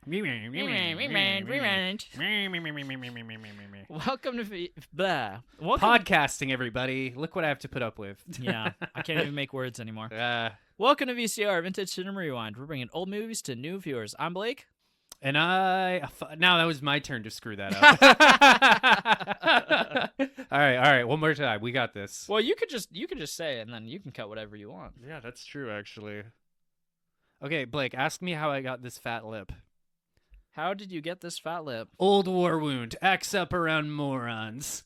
Welcome to blah. Podcasting, everybody. Look what I have to put up with. Yeah, I can't even make words anymore. Welcome to VCR, Vintage Cinema Rewind. We're bringing old movies to new viewers. I'm Blake. And now that was my turn to screw that up. All right. One more time. We got this. Well, you could just say it, and then you can cut whatever you want. Yeah, that's true, actually. Okay, Blake, ask me how I got this fat lip. How did you get this fat lip? Old war wound. Axe up around morons.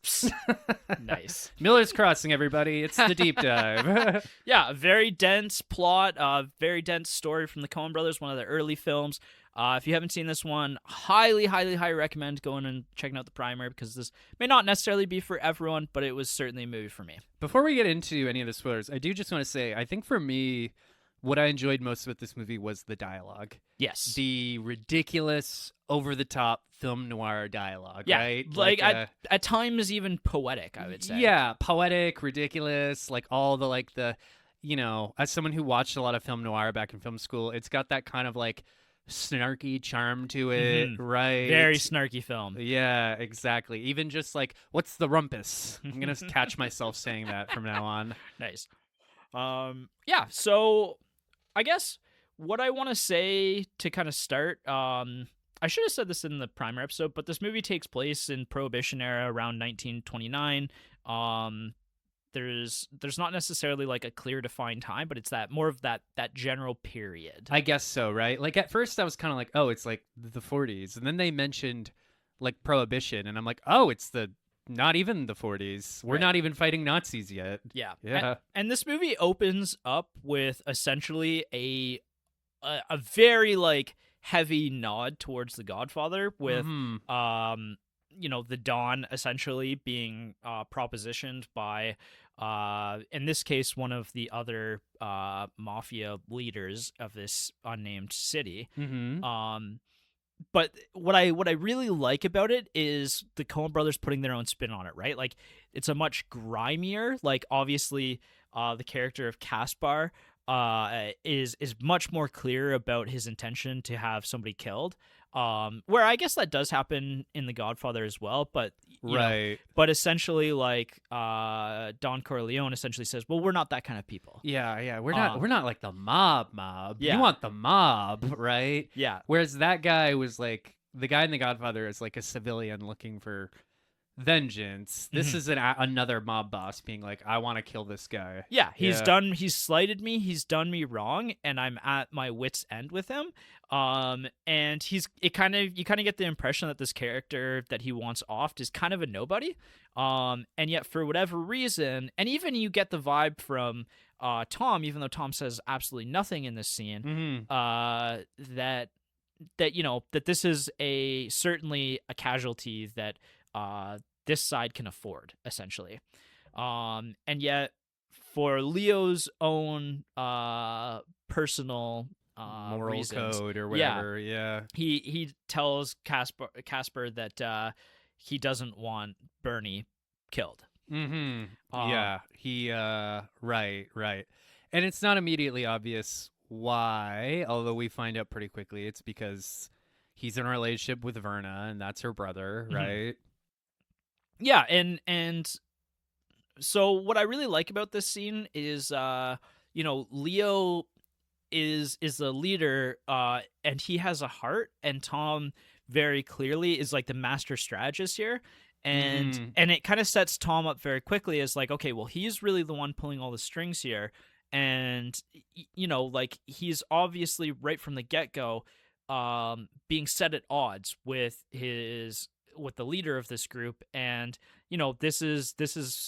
Nice. Miller's Crossing, everybody. It's the deep dive. Yeah, a very dense plot, very dense story from the Coen Brothers, one of their early films. If you haven't seen this one, highly recommend going and checking out the primer, because this may not necessarily be for everyone, but it was certainly a movie for me. Before we get into any of the spoilers, I do just want to say, I think for me, what I enjoyed most about this movie was the dialogue. Yes. The ridiculous, over-the-top film noir dialogue, yeah, right? Like at times even poetic, I would say. Yeah, poetic, ridiculous, like all the, you know, as someone who watched a lot of film noir back in film school, it's got that kind of like snarky charm to it, right? Very snarky film. Yeah, exactly. Even just like, what's the rumpus? I'm going to catch myself saying that from now on. Nice. Yeah, so I guess what I want to say to kind of start, I should have said this in the primer episode, but this movie takes place in Prohibition era around 1929. There's not necessarily like a clear defined time, but it's that more of that general period. I guess so, right? Like at first I was kind of like, oh, it's like the 40s. And then they mentioned like Prohibition, and I'm like, oh, it's not even the 40s. We're not even fighting Nazis yet. Yeah. Yeah. And this movie opens up with essentially a very like heavy nod towards The Godfather, with you know, the Don essentially being propositioned by in this case one of the other mafia leaders of this unnamed city. But what I really like about it is the Coen Brothers putting their own spin on it, right? Like, it's a much grimier, like, obviously the character of Caspar is much more clear about his intention to have somebody killed. Where I guess that does happen in The Godfather as well, but you know, but essentially, like, Don Corleone essentially says, "Well, we're not that kind of people." Yeah, we're not like the mob. Yeah. You want the mob, right? Yeah. Whereas that guy was like, the guy in The Godfather is like a civilian looking for vengeance. This is another mob boss being like, I want to kill this guy. Yeah, he's slighted me, he's done me wrong, and I'm at my wit's end with him. And you kind of get the impression that this character that he wants offed is kind of a nobody. And yet for whatever reason, and even you get the vibe from Tom, even though Tom says absolutely nothing in this scene, that you know, that this is certainly a casualty that this side can afford, essentially. And yet for Leo's own personal moral reasons, code or whatever, he tells Caspar that he doesn't want Bernie killed. Yeah, he right. And it's not immediately obvious why, although we find out pretty quickly it's because he's in a relationship with Verna, and that's her brother, right? Yeah, and so what I really like about this scene is, you know, Leo is the leader, and he has a heart, and Tom very clearly is like the master strategist here, and it kind of sets Tom up very quickly as like, okay, well, he's really the one pulling all the strings here, and you know, like, he's obviously right from the get-go being set at odds with the leader of this group, and you know, this is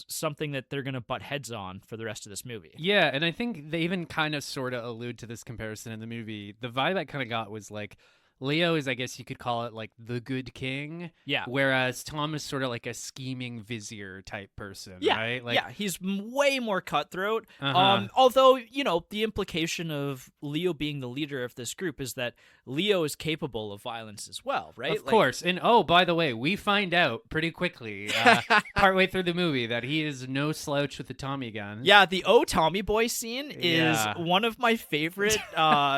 something that they're gonna butt heads on for the rest of this movie. Yeah, and I think they even kind of sort of allude to this comparison in the movie. The vibe I kind of got was like, Leo is, I guess you could call it like the good king. Yeah. Whereas Tom is sort of like a scheming vizier type person, right? Like, yeah, he's way more cutthroat. Although, you know, the implication of Leo being the leader of this group is that Leo is capable of violence as well, right? Of course. And oh, by the way, we find out pretty quickly, partway through the movie, that he is no slouch with the Tommy gun. Yeah, the "Oh Tommy Boy" scene is one of my favorite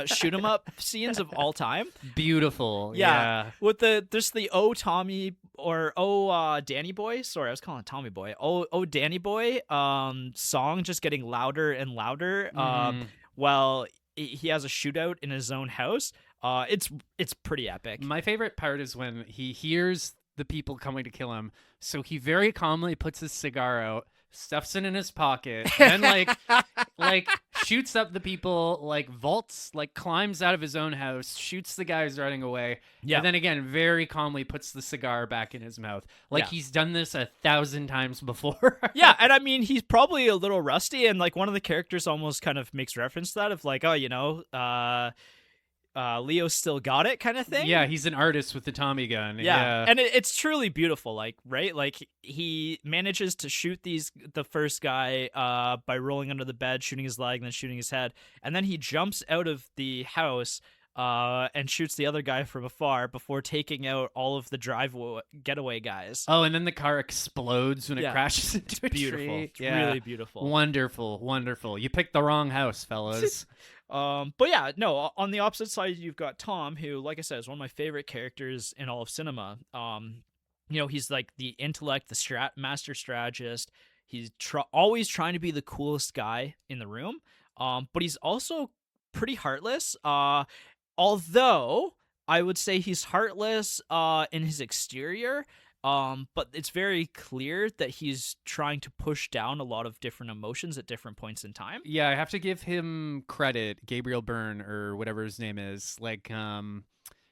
shoot 'em up scenes of all time. beautiful. Yeah. With there's the Oh Tommy or Oh Danny Boy. Sorry, I was calling it Tommy Boy. Oh Danny Boy song just getting louder and louder while he has a shootout in his own house. It's pretty epic. My favorite part is when he hears the people coming to kill him, so he very calmly puts his cigar out, stuffs it in his pocket, and then like shoots up the people, like vaults, like climbs out of his own house, shoots the guys running away, and then again very calmly puts the cigar back in his mouth, like he's done this 1,000 times before. Yeah, and I mean he's probably a little rusty, and like one of the characters almost kind of makes reference to that of like, oh, you know, Leo still got it kind of thing. Yeah, he's an artist with the Tommy gun. Yeah. And it's truly beautiful, like, right? Like he manages to shoot the first guy by rolling under the bed, shooting his leg, and then shooting his head. And then he jumps out of the house and shoots the other guy from afar before taking out all of the getaway guys. Oh, and then the car explodes when it crashes into a beautiful. tree. It's really beautiful. Wonderful. You picked the wrong house, fellas. But yeah, no, on the opposite side, you've got Tom, who, like I said, is one of my favorite characters in all of cinema. You know, he's like the intellect, the master strategist. He's always trying to be the coolest guy in the room. But he's also pretty heartless. Although I would say he's heartless in his exterior. But it's very clear that he's trying to push down a lot of different emotions at different points in time. Yeah, I have to give him credit, Gabriel Byrne or whatever his name is. Like,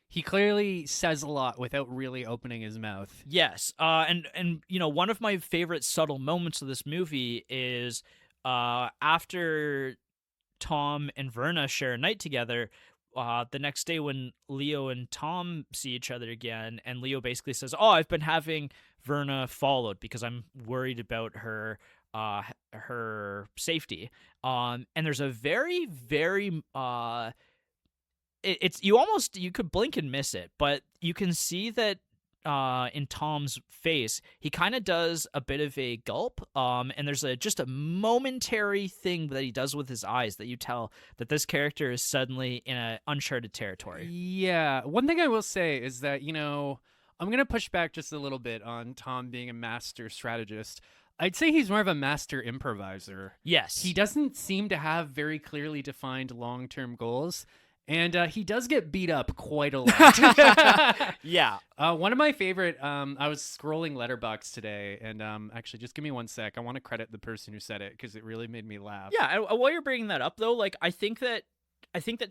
he clearly says a lot without really opening his mouth. Yes, and you know, one of my favorite subtle moments of this movie is after Tom and Verna share a night together. The next day when Leo and Tom see each other again, and Leo basically says, "Oh, I've been having Verna followed because I'm worried about her safety." And there's a very, very you could blink and miss it, but you can see that in Tom's face, he kind of does a bit of a gulp, and there's just a momentary thing that he does with his eyes that you tell that this character is suddenly in an uncharted territory. Yeah, one thing I will say is that, you know, I'm going to push back just a little bit on Tom being a master strategist. I'd say he's more of a master improviser. Yes. He doesn't seem to have very clearly defined long-term goals. And he does get beat up quite a lot. Yeah. One of my favorite, I was scrolling Letterboxd today, and actually, just give me one sec. I want to credit the person who said it because it really made me laugh. Yeah, while you're bringing that up, though, like I think that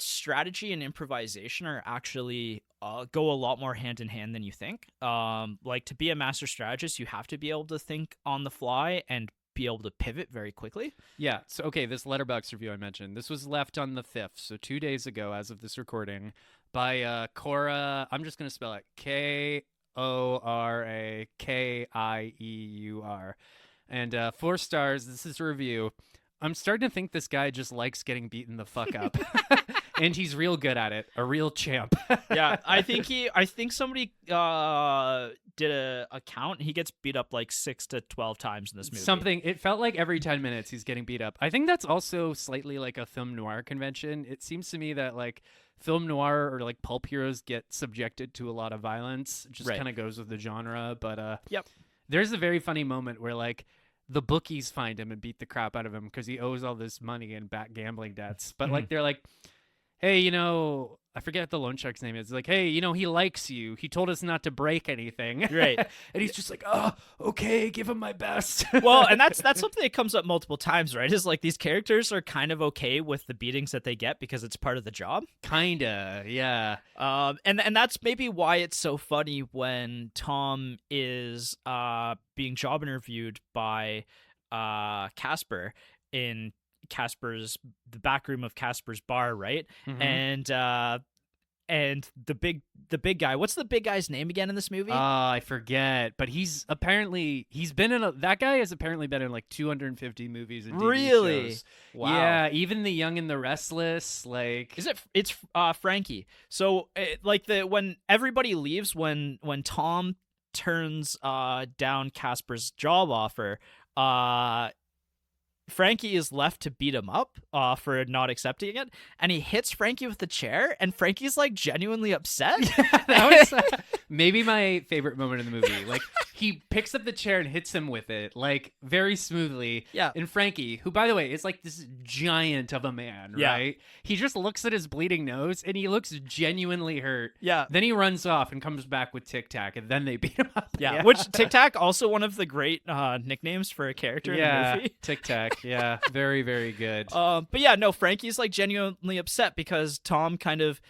strategy and improvisation are actually go a lot more hand in hand than you think. Like to be a master strategist, you have to be able to think on the fly and be able to pivot very quickly. Yeah. So, okay, this Letterboxd review I mentioned, this was left on the 5th, so 2 days ago as of this recording, by Cora, I'm just going to spell it, Korakeieur. And 4 stars, this is a review. I'm starting to think this guy just likes getting beaten the fuck up. And he's real good at it. A real champ. Yeah, I think somebody did a count. He gets beat up like 6 to 12 times in this movie. It felt like every 10 minutes he's getting beat up. I think that's also slightly like a film noir convention. It seems to me that like film noir or like pulp heroes get subjected to a lot of violence. It just kind of goes with the genre. But yep. There's a very funny moment where like the bookies find him and beat the crap out of him because he owes all this money in back gambling debts. But like they're like, hey, you know, I forget what the loan shark's name is. Like, hey, you know, he likes you. He told us not to break anything. Right. And he's just like, oh, okay, give him my best. Well, and that's something that comes up multiple times, right? Is like these characters are kind of okay with the beatings that they get because it's part of the job. Kinda, yeah. And that's maybe why it's so funny when Tom is being job interviewed by Caspar in the back room of Caspar's bar, right? Mm-hmm. And the big guy, what's the big guy's name again in this movie? I forget, but that guy has apparently been in like 250 movies and TV shows. Wow. Yeah, even The Young and the Restless, like it's Frankie. So when everybody leaves, when Tom turns down Caspar's job offer, Frankie is left to beat him up for not accepting it, and he hits Frankie with the chair, and Frankie's like genuinely upset. That was maybe my favorite moment in the movie. Like, he picks up the chair and hits him with it, like, very smoothly. Yeah. And Frankie, who, by the way, is like this giant of a man, Yeah. right? He just looks at his bleeding nose, and he looks genuinely hurt. Yeah. Then he runs off and comes back with Tic Tac, and then they beat him up. Yeah, which Tic Tac, also one of the great nicknames for a character in the movie. Tic Tac. Yeah, very, very good. But yeah, no, Frankie's like genuinely upset because Tom kind of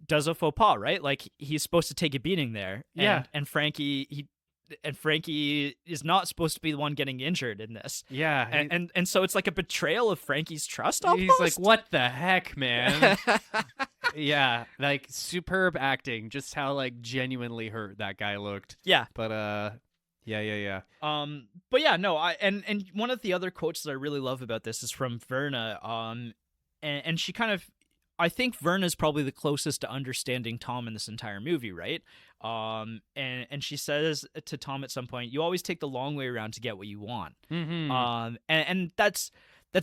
does a faux pas, right? Like, he's supposed to take a beating there. And Frankie is not supposed to be the one getting injured in this. Yeah. And so it's like a betrayal of Frankie's trust almost. He's like, what the heck, man? Yeah, like, superb acting, just how like genuinely hurt that guy looked. Yeah. But yeah. But yeah, no, and one of the other quotes that I really love about this is from Verna. And she kind of, I think Verna's probably the closest to understanding Tom in this entire movie, right? And she says to Tom at some point, "You always take the long way around to get what you want." Mm-hmm. And that's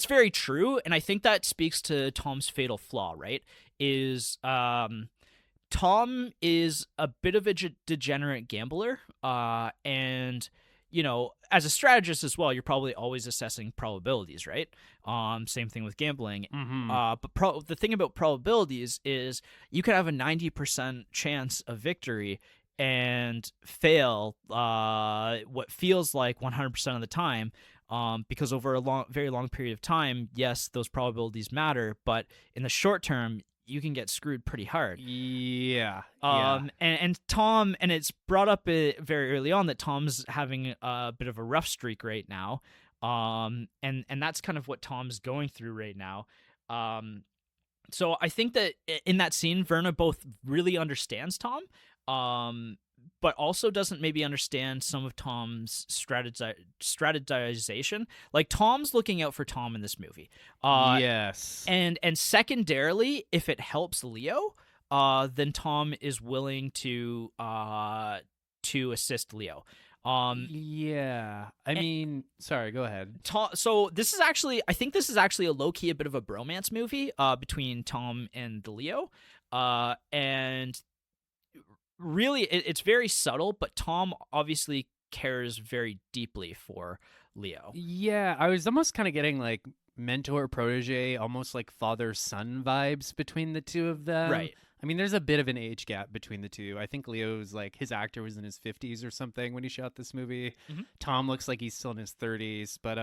very true, and I think that speaks to Tom's fatal flaw, right? Is Tom is a bit of a degenerate gambler, and, you know, as a strategist as well, you're probably always assessing probabilities, right? Same thing with gambling. Mm-hmm. But the thing about probabilities is you can have a 90% chance of victory and fail what feels like 100% of the time. Because over a very long period of time, yes, those probabilities matter, but in the short term, you can get screwed pretty hard. Yeah. And Tom, and it's brought up very early on that Tom's having a bit of a rough streak right now. And that's kind of what Tom's going through right now. So I think that in that scene, Verna both really understands Tom, but also doesn't maybe understand some of Tom's strategization. Like, Tom's looking out for Tom in this movie. Yes. And secondarily, if it helps Leo, then Tom is willing to assist Leo. Yeah. I mean, sorry, go ahead. So this is actually, I think this is actually a low-key a bit of a bromance movie between Tom and Leo. And really, it's very subtle, but Tom obviously cares very deeply for Leo. Yeah, I was almost kind of getting like mentor protege, almost like father-son vibes between the two of them. Right. I mean, there's a bit of an age gap between the two. I think Leo's like, his actor was in his 50s or something when he shot this movie. Mm-hmm. Tom looks like he's still in his 30s. But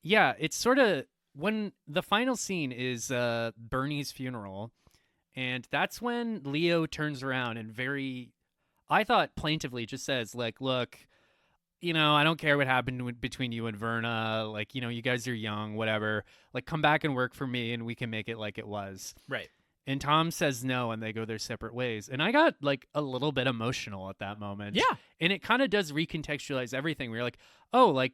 yeah, it's sort of, when the final scene is Bernie's funeral, and that's when Leo turns around and very, I thought plaintively, just says, like, look, you know, I don't care what happened between you and Verna. Like, you know, you guys are young, whatever. Like, come back and work for me and we can make it like it was. Right. And Tom says no, and they go their separate ways. And I got, like, a little bit emotional at that moment. Yeah. And it kind of does recontextualize everything. Where you're like, oh, like,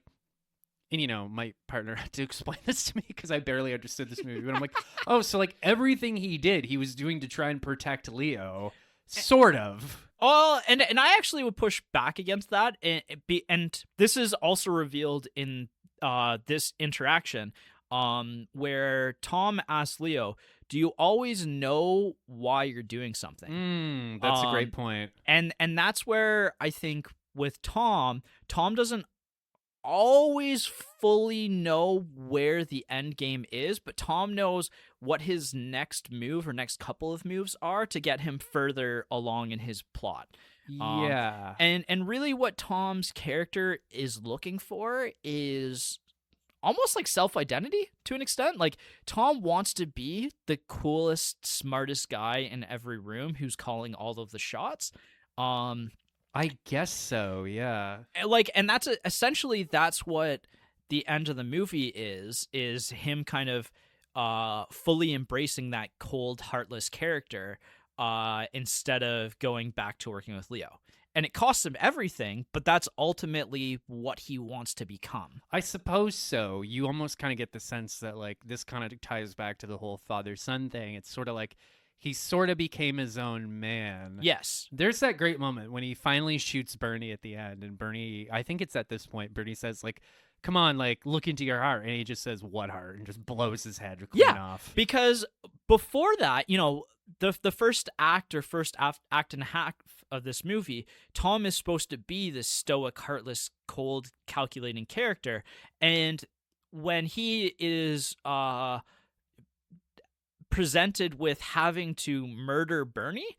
and, you know, my partner had to explain this to me because I barely understood this movie. But I'm like, oh, so, like, everything he did, he was doing to try and protect Leo. Sort of. Oh, and I actually would push back against that. And this is also revealed in this interaction where Tom asks Leo, do you always know why you're doing something? That's a great point. And that's where I think with Tom doesn't always fully know where the end game is, but Tom knows what his next move or next couple of moves are to get him further along in his plot. Yeah. And really what Tom's character is looking for is almost like self-identity to an extent. Like, Tom wants to be the coolest, smartest guy in every room who's calling all of the shots. I guess so, yeah. Like, and that's essentially that's what the end of the movie is him kind of fully embracing that cold, heartless character instead of going back to working with Leo. And it costs him everything, but that's ultimately what he wants to become. I suppose so. You almost kind of get the sense that, like, this kind of ties back to the whole father-son thing. It's sort of like he sort of became his own man. Yes. There's that great moment when he finally shoots Bernie at the end. And Bernie, I think it's at this point, Bernie says, like, come on, like, look into your heart. And he just says, what heart? And just blows his head clean off. Because before that, the first act or act and a half of this movie, Tom is supposed to be this stoic, heartless, cold, calculating character. And when he is presented with having to murder Bernie,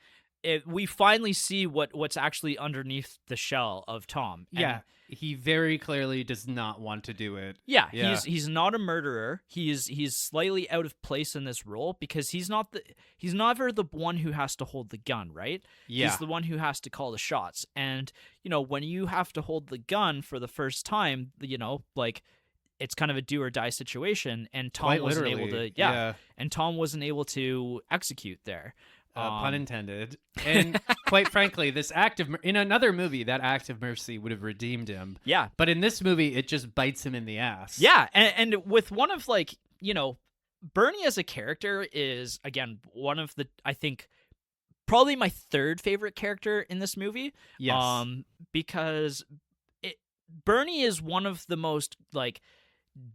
we finally see what's actually underneath the shell of Tom. And he very clearly does not want to do it. Yeah, he's not a murderer. He's slightly out of place in this role because he's never the one who has to hold the gun, right? Yeah. He's the one who has to call the shots. And, when you have to hold the gun for the first time, like, it's kind of a do or die situation, and Tom wasn't able to and Tom wasn't able to execute there. Pun intended. And quite frankly, in another movie, that act of mercy would have redeemed him. Yeah. But in this movie, it just bites him in the ass. Yeah. And with one of, like, Bernie as a character is, again, one of the, I think, probably my third favorite character in this movie. Yes. Because Bernie is one of the most, like,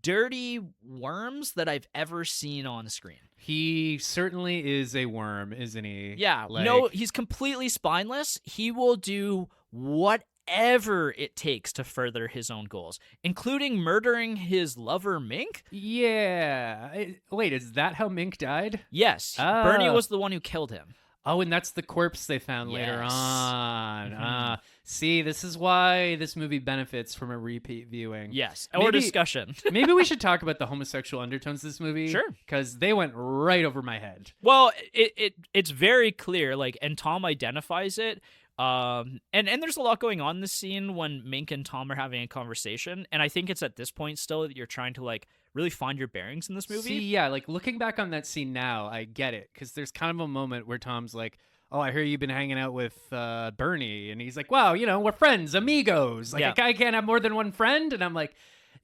dirty worms that I've ever seen on screen. He certainly is a worm, isn't he? Yeah. No, he's completely spineless. He will do whatever it takes to further his own goals, including murdering his lover, Mink. Yeah. Wait, is that how Mink died? Yes. Bernie was the one who killed him. Oh, and that's the corpse they found later on. See, this is why this movie benefits from a repeat viewing. Yes, or discussion. Maybe we should talk about the homosexual undertones of this movie. Sure. Because they went right over my head. Well, it's very clear, like, and Tom identifies it. And there's a lot going on in this scene when Mink and Tom are having a conversation, and I think it's at this point still that you're trying to, like, really find your bearings in this movie. See, yeah, like, looking back on that scene now, I get it, because there's kind of a moment where Tom's like, oh, I hear you've been hanging out with Bernie, and he's like, wow, we're friends, amigos, like, a guy can't have more than one friend, and I'm like,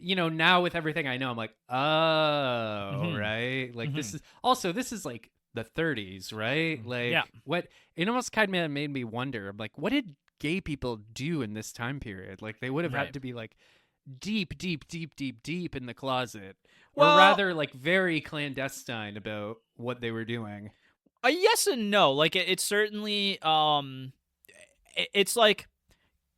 now with everything I know, I'm like, oh, right, like, this is like the 30s, right? Like, what it almost kind of made me wonder. I'm like, what did gay people do in this time period? Like, they would have had to be, like, deep in the closet, or rather, like, very clandestine about what they were doing. Yes and no. Like, it's certainly it's like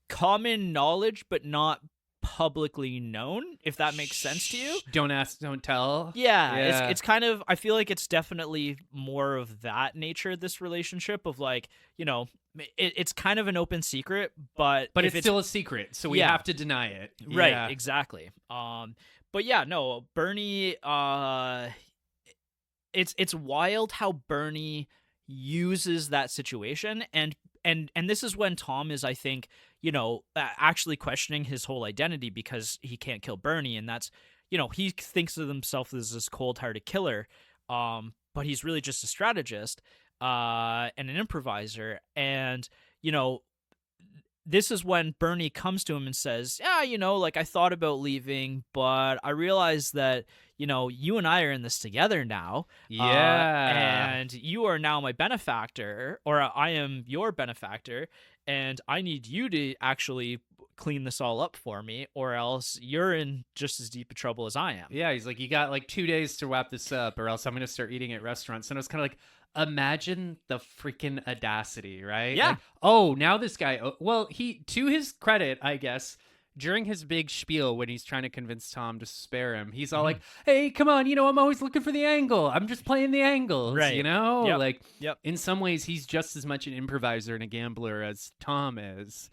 common knowledge, but not publicly known, if that makes sense to you. Don't ask, don't tell. Yeah. It's kind of, I feel like it's definitely more of that nature, this relationship of, like, it's kind of an open secret, but it's still a secret, so we have to deny it. Right, exactly. But yeah, no, Bernie, it's wild how Bernie uses that situation, and this is when Tom is, I think, actually questioning his whole identity because he can't kill Bernie, and that's, he thinks of himself as this cold-hearted killer, but he's really just a strategist and an improviser, and this is when Bernie comes to him and says, yeah, like, I thought about leaving, but I realized that, you and I are in this together now. Yeah. And you are now my benefactor, or I am your benefactor, and I need you to actually clean this all up for me, or else you're in just as deep a trouble as I am. Yeah, he's like, you got like 2 days to wrap this up, or else I'm going to start eating at restaurants. And I was kind of like, imagine the freaking audacity, right? Yeah. Like, oh, now this guy, well, he, to his credit, I guess, during his big spiel when he's trying to convince Tom to spare him, he's all like, hey, come on, I'm always looking for the angle. I'm just playing the angles, right. Yep. Like, in some ways, he's just as much an improviser and a gambler as Tom is.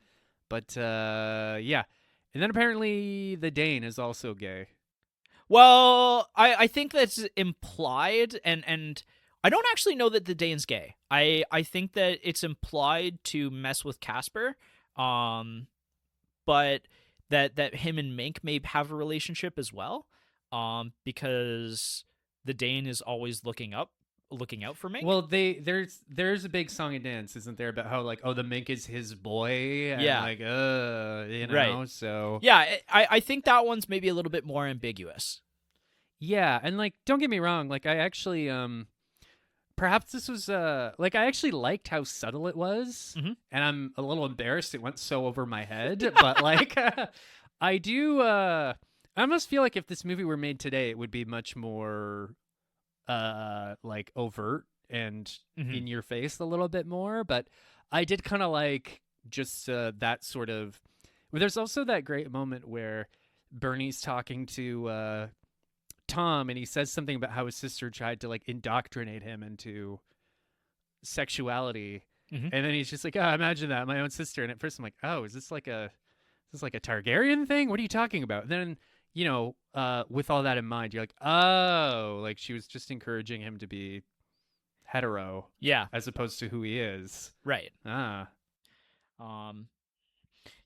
But, yeah. And then apparently the Dane is also gay. Well, I think that's implied, and I don't actually know that the Dane's gay. I think that it's implied to mess with Caspar, but that him and Mink may have a relationship as well, because the Dane is always looking out for Mink. Well, there's a big song and dance, isn't there, about how, like, oh, the Mink is his boy, and like, right. So yeah, I think that one's maybe a little bit more ambiguous. Yeah, and, like, don't get me wrong, like, I actually perhaps this was like, I actually liked how subtle it was, and I'm a little embarrassed it went so over my head, but like I do I almost feel like if this movie were made today, it would be much more like overt and in your face a little bit more. But I did kind of like just that sort of. Well, there's also that great moment where Bernie's talking to Tom, and he says something about how his sister tried to like indoctrinate him into sexuality, and then he's just like, "Oh, imagine that, my own sister." And at first, I'm like, "Oh, is this like a Targaryen thing? What are you talking about?" And then, with all that in mind, you're like, "Oh, like she was just encouraging him to be hetero, Yeah, as opposed to who he is." right. Ah,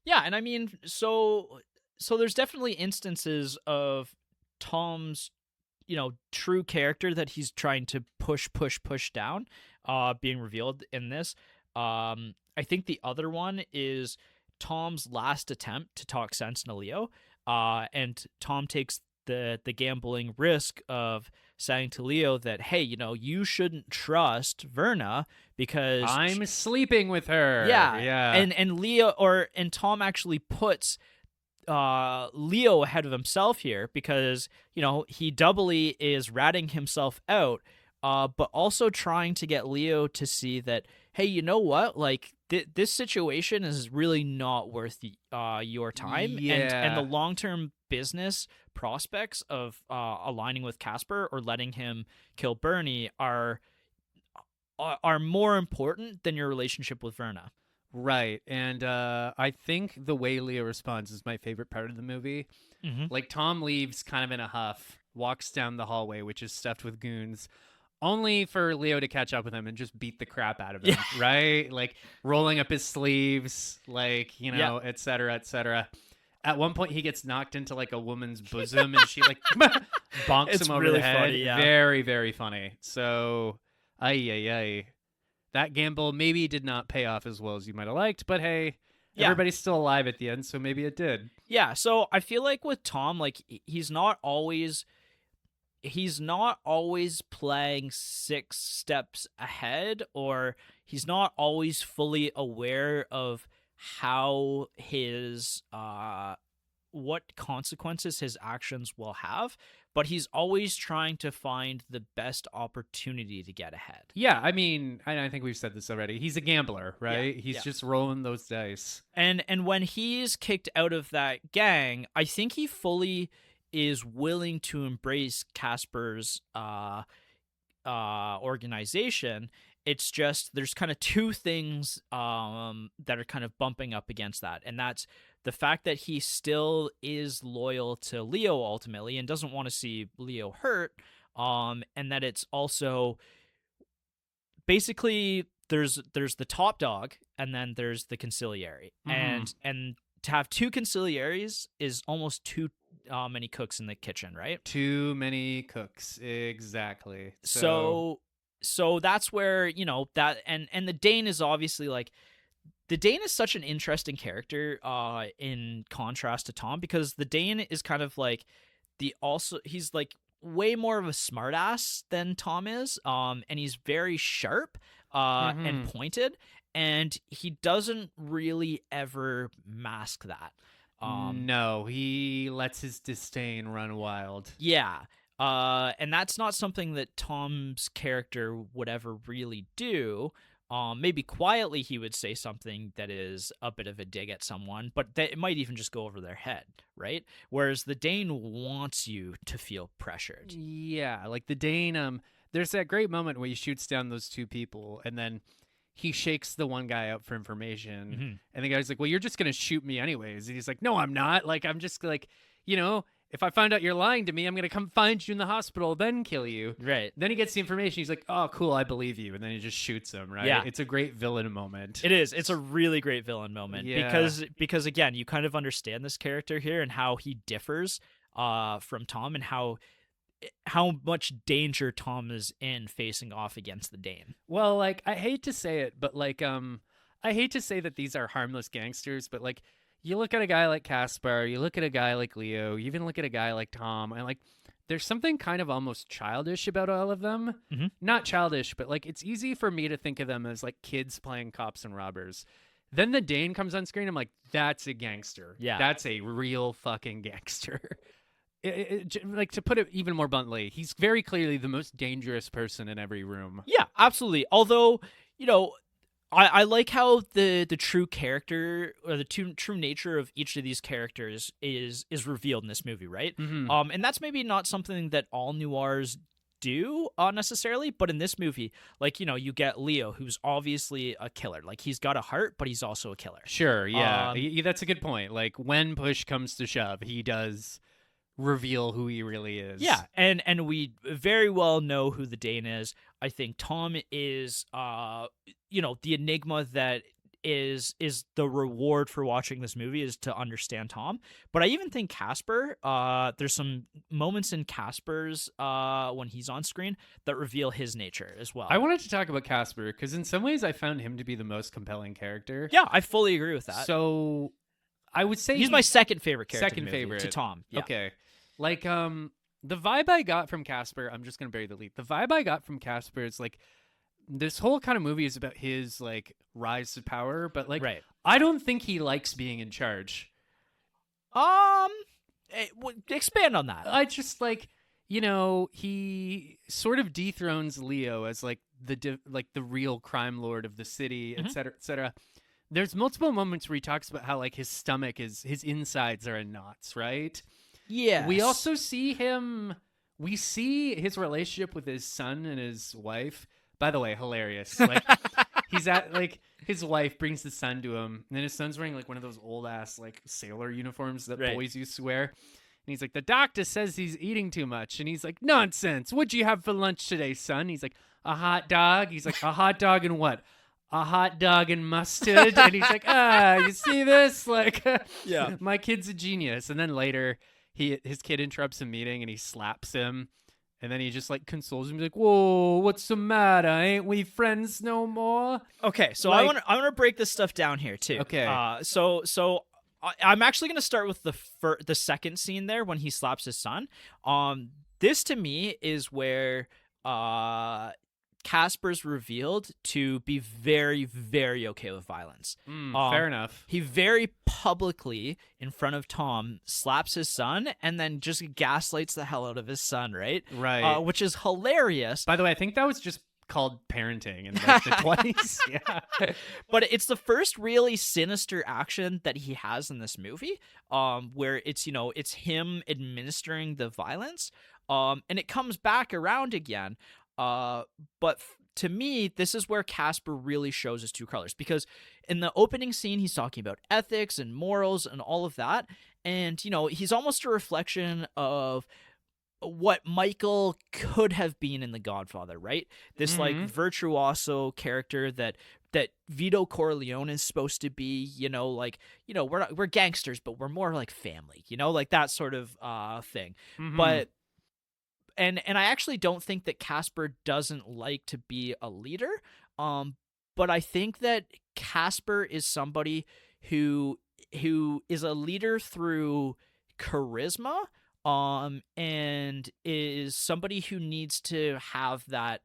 Yeah, and I mean, so there's definitely instances of Tom's, true character that he's trying to push down, being revealed in this. I think the other one is Tom's last attempt to talk sense to Leo, and Tom takes the gambling risk of saying to Leo that, hey, you shouldn't trust Verna because I'm sleeping with her. Yeah. And Leo and Tom actually puts Leo ahead of himself here because, he doubly is ratting himself out, but also trying to get Leo to see that, hey, you know what? Like this situation is really not worth your time. Yeah. And the long-term business prospects of aligning with Caspar or letting him kill Bernie are more important than your relationship with Verna. Right. And I think the way Leo responds is my favorite part of the movie. Like Tom leaves kind of in a huff, walks down the hallway, which is stuffed with goons, only for Leo to catch up with him and just beat the crap out of him, right? Like rolling up his sleeves, like, et cetera, et cetera. At one point, he gets knocked into like a woman's bosom and she like bonks him over really the head. funny, yeah. Very, very funny. So, ay. That gamble maybe did not pay off as well as you might have liked, but hey, everybody's still alive at the end, so maybe it did. Yeah, so I feel like with Tom, like he's not always playing 6 steps ahead, or he's not always fully aware of how his what consequences his actions will have, but he's always trying to find the best opportunity to get ahead. Yeah, I mean, I think we've said this already. He's a gambler, right? He's just rolling those dice. And when he's kicked out of that gang, I think he fully is willing to embrace Caspar's organization. It's just there's kind of 2 things that are kind of bumping up against that, and that's the fact that he still is loyal to Leo ultimately and doesn't want to see Leo hurt, and that it's also basically there's the top dog and then there's the conciliary, and to have 2 conciliaries is almost too many cooks in the kitchen, right? Too many cooks, exactly. So that's where that and the Dane is obviously like. The Dane is such an interesting character in contrast to Tom, because the Dane is kind of like he's like way more of a smartass than Tom is, and he's very sharp and pointed, and he doesn't really ever mask that. No, he lets his disdain run wild. Yeah. And that's not something that Tom's character would ever really do. Maybe quietly he would say something that is a bit of a dig at someone, but it might even just go over their head, right? Whereas the Dane wants you to feel pressured. Yeah, like the Dane, there's that great moment where he shoots down those 2 people, and then he shakes the one guy out for information, and the guy's like, well, you're just going to shoot me anyways. And he's like, no, I'm not. Like, I'm just like, if I find out you're lying to me, I'm going to come find you in the hospital, then kill you. Right. Then he gets the information. He's like, oh, cool, I believe you. And then he just shoots him, right? Yeah. It's a great villain moment. It is. It's a really great villain moment. Yeah. Because again, you kind of understand this character here and how he differs from Tom, and how much danger Tom is in facing off against the Dane. Well, like, I hate to say it, but like, I hate to say that these are harmless gangsters, but like, you look at a guy like Caspar, you look at a guy like Leo, you even look at a guy like Tom, and like, there's something kind of almost childish about all of them. Not childish, but like, it's easy for me to think of them as like kids playing cops and robbers. Then the Dane comes on screen, I'm like, that's a gangster. Yeah. That's a real fucking gangster. like, to put it even more bluntly, he's very clearly the most dangerous person in every room. Yeah, absolutely. Although, I like how the true character or the true nature of each of these characters is revealed in this movie, right? Mm-hmm. And that's maybe not something that all noirs do necessarily, but in this movie, like, you get Leo, who's obviously a killer. Like, he's got a heart, but he's also a killer. Sure, yeah. That's a good point. Like, when push comes to shove, he does reveal who he really is. Yeah, and we very well know who the Dane is. I think Tom is the enigma that is the reward for watching this movie is to understand Tom. But I even think Caspar, there's some moments in Caspar's when he's on screen that reveal his nature as well. I wanted to talk about Caspar because in some ways I found him to be the most compelling character. Yeah, I fully agree with that. So I would say he's my second favorite character. Second favorite to Tom. Yeah. Okay. Like, the vibe I got from Caspar, I'm just going to bury the lead. The vibe I got from Caspar is, like, this whole kind of movie is about his, like, rise to power, but, like, right. I don't think he likes being in charge. Expand on that. I just, like, he sort of dethrones Leo as, like, the real crime lord of the city, et cetera, et cetera. There's multiple moments where he talks about how, like, his insides are in knots, right? Yeah. We also see we see his relationship with his son and his wife. By the way, hilarious. Like, he's at, like, his wife brings the son to him, and then his son's wearing, like, one of those old ass, like, sailor uniforms that boys used to wear. And he's like, the doctor says he's eating too much. And he's like, nonsense. What'd you have for lunch today, son? He's like, a hot dog. He's like, a hot dog and what? A hot dog and mustard. And he's like, you see this? Like, yeah, my kid's a genius. And then later, his kid interrupts a meeting and he slaps him, and then he just, like, consoles him. He's like, whoa, what's the matter? Ain't we friends no more? Okay, so like, I want to break this stuff down here too. Okay. So I'm actually going to start with the second scene there when he slaps his son. This to me is where Caspar's revealed to be very, very okay with violence. Fair enough. He very publicly, in front of Tom, slaps his son and then just gaslights the hell out of his son, right? Right. Which is hilarious. By the way, I think that was just called parenting in, like, the 20s. Yeah. But it's the first really sinister action that he has in this movie, where it's him administering the violence, and it comes back around again. But to me, this is where Caspar really shows his true colors, because in the opening scene, he's talking about ethics and morals and all of that. And, he's almost a reflection of what Michael could have been in The Godfather, right? This like virtuoso character that Vito Corleone is supposed to be, we're gangsters, but we're more like family, like that sort of thing. But And I actually don't think that Caspar doesn't like to be a leader, but I think that Caspar is somebody who is a leader through charisma, and is somebody who needs to have that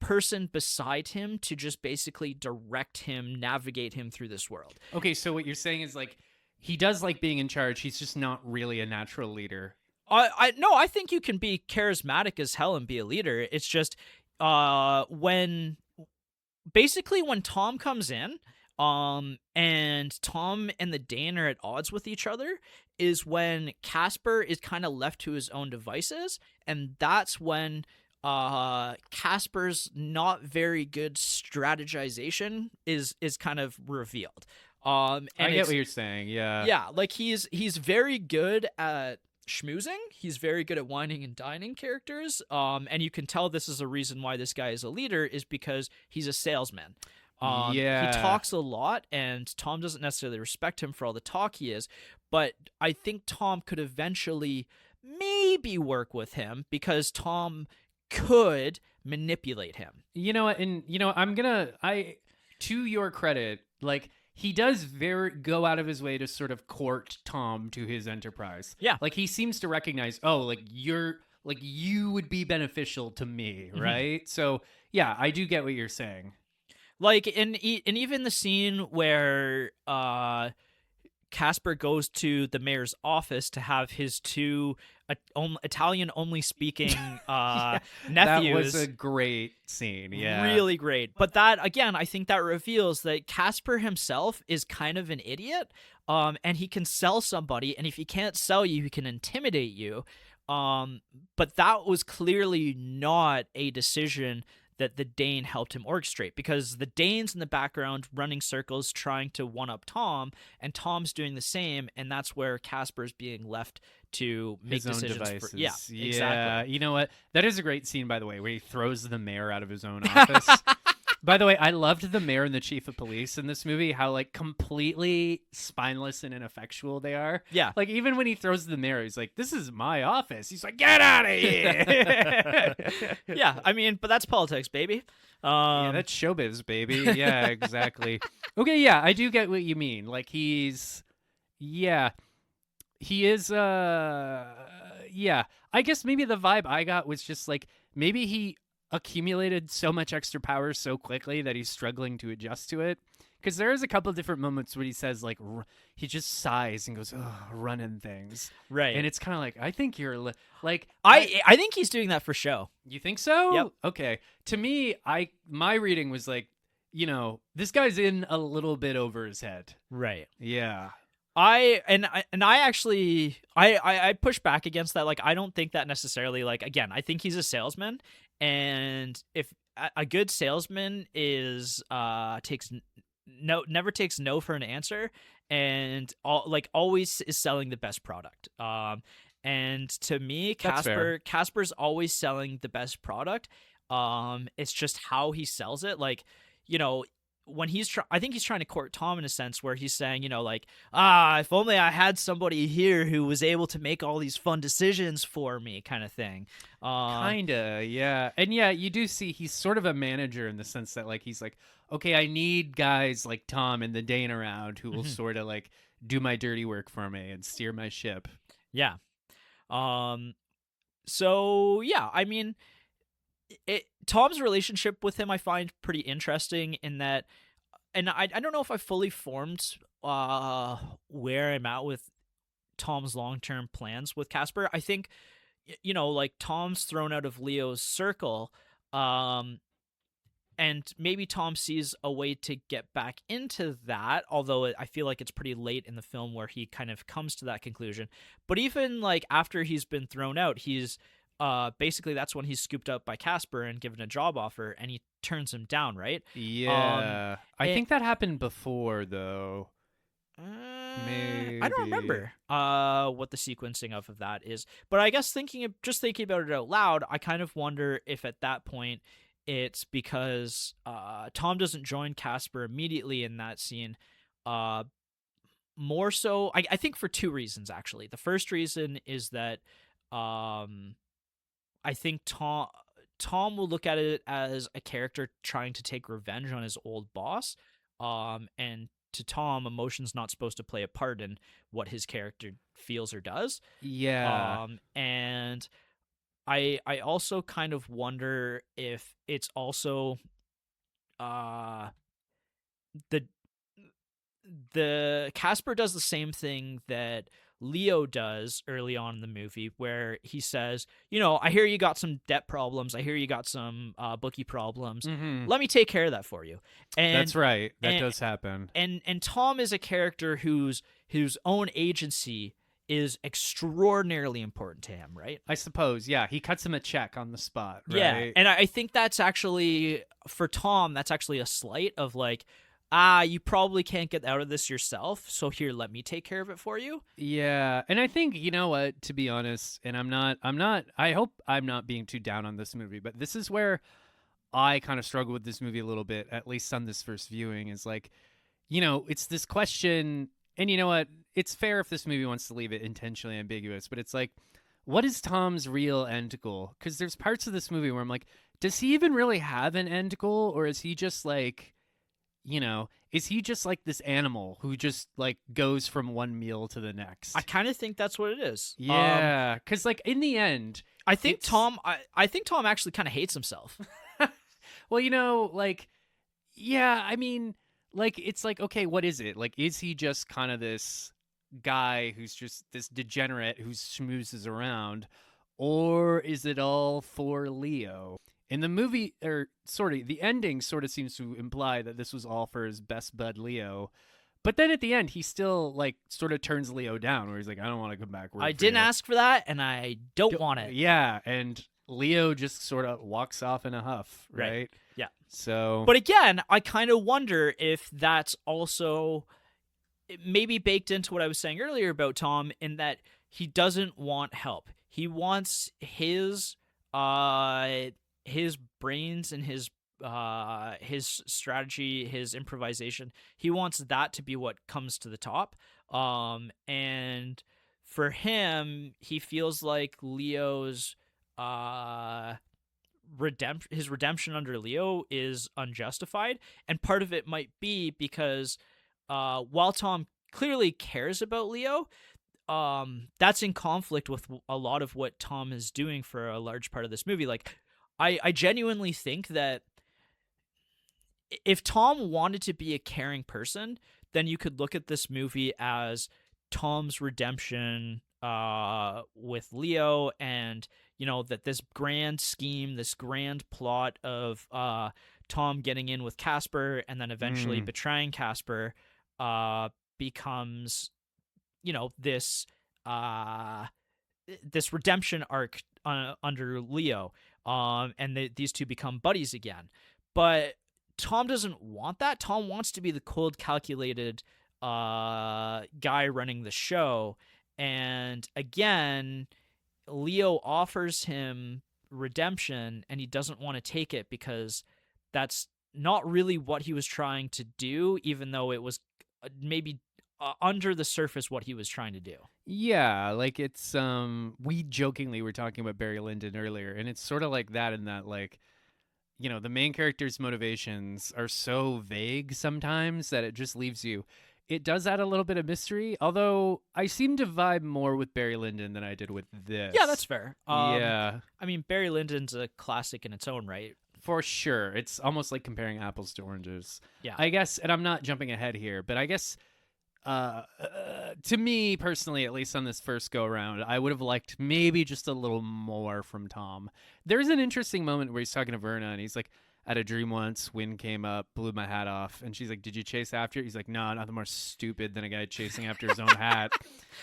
person beside him to just basically direct him, navigate him through this world. Okay, so what you're saying is, like, he does like being in charge. He's just not really a natural leader. I think you can be charismatic as hell and be a leader. It's just when Tom comes in, and Tom and the Dane are at odds with each other, is when Caspar is kind of left to his own devices, and that's when Caspar's not very good strategization is kind of revealed. And I get what you're saying. Yeah, like he's very good at schmoozing. He's very good at whining and dining characters. And you can tell this is a reason why this guy is a leader, is because he's a salesman. He talks a lot, and Tom doesn't necessarily respect him for all the talk he is, but I think Tom could eventually maybe work with him because Tom could manipulate him. To your credit, like, he does go out of his way to sort of court Tom to his enterprise. Yeah. Like, he seems to recognize, you would be beneficial to me, right? So, yeah, I do get what you're saying. Like, and even the scene where Caspar goes to the mayor's office to have his two Italian-only speaking nephews. That was a great scene, yeah. Really great. But that, again, I think that reveals that Caspar himself is kind of an idiot, and he can sell somebody, and if he can't sell you, he can intimidate you. But that was clearly not a decision that the Dane helped him orchestrate, because the Dane's in the background running circles trying to one-up Tom, and Tom's doing the same, and that's where Caspar's being left to make decisions. Yeah, exactly. You know what? That is a great scene, by the way, where he throws the mayor out of his own office. By the way, I loved the mayor and the chief of police in this movie, how like completely spineless and ineffectual they are. Yeah. Like even when he throws the mayor, he's like, "This is my office." He's like, "Get out of here." Yeah, I mean, but that's politics, baby. Yeah, that's showbiz, baby. Yeah, exactly. Okay, yeah, I do get what you mean. Like he is, yeah. I guess maybe the vibe I got was just like maybe he accumulated so much extra power so quickly that he's struggling to adjust to it. Because there is a couple of different moments where he says, like, he just sighs and goes, "Oh, running things." Right. And it's kind of like, I think you're like, I think he's doing that for show. You think so? Yep. Okay. To me, my reading was like, you know, this guy's in a little bit over his head. Right. Yeah. I actually push back against that. Like, I don't think that necessarily, like, again, I think he's a salesman, and if a good salesman is never takes no for an answer, and always is selling the best product. And to me, Caspar's always selling the best product. It's just how he sells it. Like, you know, when I think he's trying to court Tom in a sense where he's saying, you know, like, if only I had somebody here who was able to make all these fun decisions for me, kind of thing. Kinda, yeah. And yeah, you do see he's sort of a manager in the sense that, like, he's like, okay, I need guys like Tom and the Dane around who will sort of like do my dirty work for me and steer my ship. Yeah. So yeah, I mean, Tom's relationship with him I find pretty interesting in that, and I don't know if I fully formed where I'm at with Tom's long-term plans with Caspar. I think, you know, like, Tom's thrown out of Leo's circle, and maybe Tom sees a way to get back into that, although I feel like it's pretty late in the film where he kind of comes to that conclusion. But even like after he's been thrown out, he's basically that's when he's scooped up by Caspar and given a job offer, and he turns him down, right? Yeah. I think that happened before, though. Maybe. I don't remember what the sequencing of that is, but I guess thinking about it out loud, I kind of wonder if at that point it's because Tom doesn't join Caspar immediately in that scene. More so, I think for two reasons, actually. The first reason is that I think Tom will look at it as a character trying to take revenge on his old boss, and to Tom, emotion's not supposed to play a part in what his character feels or does. Yeah. And I also kind of wonder if it's also the Caspar does the same thing that Leo does early on in the movie, where he says, you know, I hear you got some debt problems. I hear you got some bookie problems. Mm-hmm. Let me take care of that for you. And that's right. That does happen. And Tom is a character whose own agency is extraordinarily important to him, right? I suppose, yeah. He cuts him a check on the spot, right? Yeah, and I think that's actually, for Tom, that's actually a slight of like, you probably can't get out of this yourself, so here, let me take care of it for you. Yeah, and I think, you know what, to be honest, and I hope I'm not being too down on this movie, but this is where I kind of struggle with this movie a little bit, at least on this first viewing, is like, you know, it's this question, and you know what, it's fair if this movie wants to leave it intentionally ambiguous, but it's like, what is Tom's real end goal? Because there's parts of this movie where I'm like, does he even really have an end goal, or is he just like, you know, is he just like this animal who just like goes from one meal to the next? I kind of think that's what it is. Yeah, because like in the end, I think Tom actually kind of hates himself. Well, you know, like, yeah, I mean, like, it's like, okay, what is it? Like, is he just kind of this guy who's just this degenerate who schmoozes around, or is it all for Leo? In the movie, or the ending sort of seems to imply that this was all for his best bud Leo. But then at the end, he still like sort of turns Leo down, where he's like, "I don't want to come back." I didn't ask for that, and I don't want it. Yeah, and Leo just sort of walks off in a huff, right? Yeah. So, but again, I kind of wonder if that's also maybe baked into what I was saying earlier about Tom, in that he doesn't want help. He wants his brains and his strategy, his improvisation. He wants that to be what comes to the top. And for him, he feels like Leo's redemption under Leo is unjustified, and part of it might be because while Tom clearly cares about Leo, that's in conflict with a lot of what Tom is doing for a large part of this movie. Like, I genuinely think that if Tom wanted to be a caring person, then you could look at this movie as Tom's redemption with Leo, and that this grand scheme, this grand plot of Tom getting in with Caspar and then eventually betraying Caspar becomes this redemption arc under Leo, and these two become buddies again. But Tom doesn't want that. Tom wants to be the cold, calculated guy running the show. And again, Leo offers him redemption, and he doesn't want to take it because that's not really what he was trying to do, even though it was maybe under the surface what he was trying to do. Yeah, like it's we jokingly were talking about Barry Lyndon earlier, and it's sort of like that, in that, like, the main character's motivations are so vague sometimes that it just leaves you. It does add a little bit of mystery, although I seem to vibe more with Barry Lyndon than I did with this. Yeah, that's fair. Yeah. I mean, Barry Lyndon's a classic in its own right. For sure. It's almost like comparing apples to oranges. Yeah. I guess, and I'm not jumping ahead here, but I guess to me personally, at least on this first go around, I would have liked maybe just a little more from Tom. There's an interesting moment where he's talking to Verna, and he's like, "I had a dream once, wind came up, blew my hat off." And she's like, "Did you chase after it?" He's like, "No, nothing more stupid than a guy chasing after his own hat,"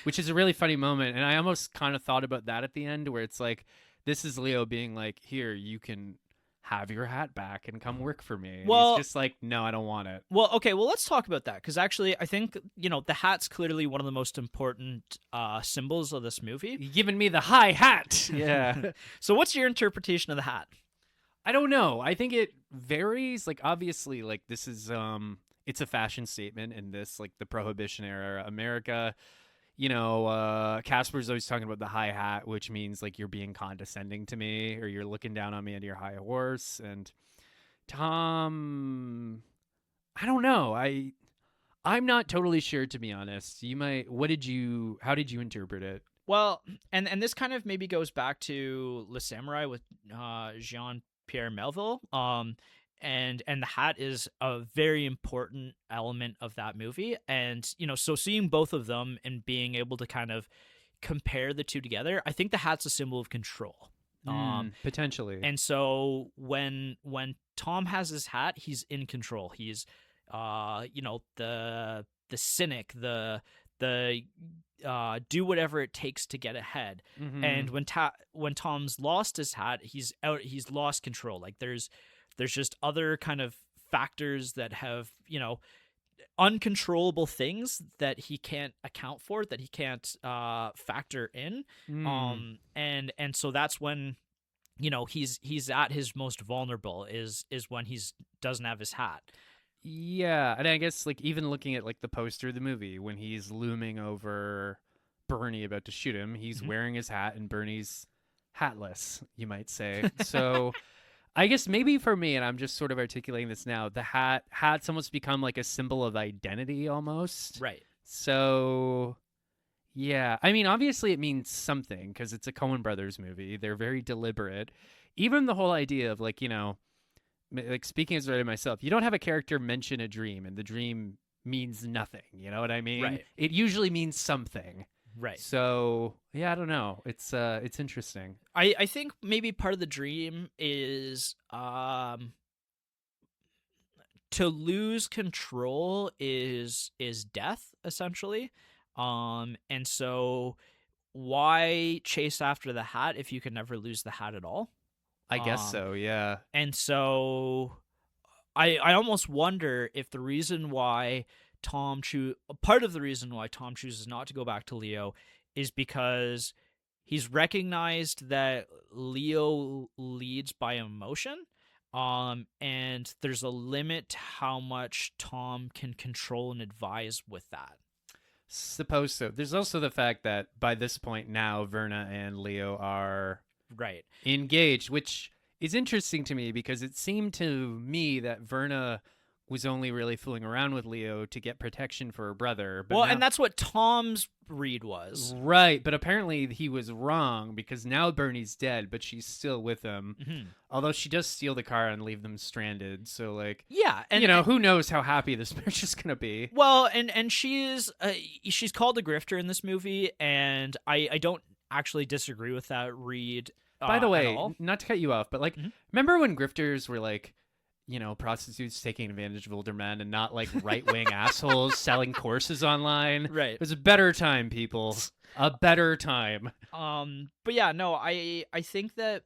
which is a really funny moment. And I almost kind of thought about that at the end, where it's like, this is Leo being like, "Here, you can have your hat back and come work for me." And he's just like, "No, I don't want it." Well, okay, well, let's talk about that, because actually I think, the hat's clearly one of the most important symbols of this movie. You're giving me the high hat. Yeah. So what's your interpretation of the hat? I don't know. I think it varies. Like, obviously, like, this is it's a fashion statement in this, like, the Prohibition era America. Caspar's always talking about the high hat, which means like you're being condescending to me, or you're looking down on me and your high horse. And Tom, I don't know. I'm not totally sure, to be honest. You might. How did you interpret it? Well, and this kind of maybe goes back to Le Samurai with Jean-Pierre Melville. And the hat is a very important element of that movie. And, so seeing both of them and being able to kind of compare the two together, I think the hat's a symbol of control. Potentially. And so when Tom has his hat, he's in control. He's, the cynic, the do whatever it takes to get ahead. Mm-hmm. And when Tom's lost his hat, he's lost control. Like there's just other kind of factors that have, uncontrollable things that he can't account for, that he can't factor in. And so that's when, he's at his most vulnerable is when doesn't have his hat. Yeah, and I guess, like, even looking at, like, the poster of the movie, when he's looming over Bernie about to shoot him, he's wearing his hat, and Bernie's hatless, you might say. So I guess maybe for me, and I'm just sort of articulating this now, the hat's almost become like a symbol of identity almost. Right. So, yeah. I mean, obviously it means something because it's a Coen Brothers movie. They're very deliberate. Even the whole idea of, like, like, speaking as I myself, you don't have a character mention a dream, and the dream means nothing. You know what I mean? Right. It usually means something. Right. So yeah, I don't know. It's interesting. I think maybe part of the dream is to lose control is death, essentially. And so why chase after the hat if you can never lose the hat at all? I guess so, yeah. And so I almost wonder if the reason why part of the reason why Tom chooses not to go back to Leo is because he's recognized that Leo leads by emotion. And there's a limit to how much Tom can control and advise with that. Suppose so. There's also the fact that by this point now, Verna and Leo are right engaged, which is interesting to me because it seemed to me that Verna was only really fooling around with Leo to get protection for her brother. But and that's what Tom's read was. Right, but apparently he was wrong because now Bernie's dead, but she's still with him. Mm-hmm. Although she does steal the car and leave them stranded. So, like, yeah, and who knows how happy this marriage is going to be. Well, and she's called a grifter in this movie, and I don't actually disagree with that read. By the way, not to cut you off, but like, remember when grifters were like, prostitutes taking advantage of older men and not like right-wing assholes selling courses online? Right. It was a better time, people. A better time. But yeah, no, I think that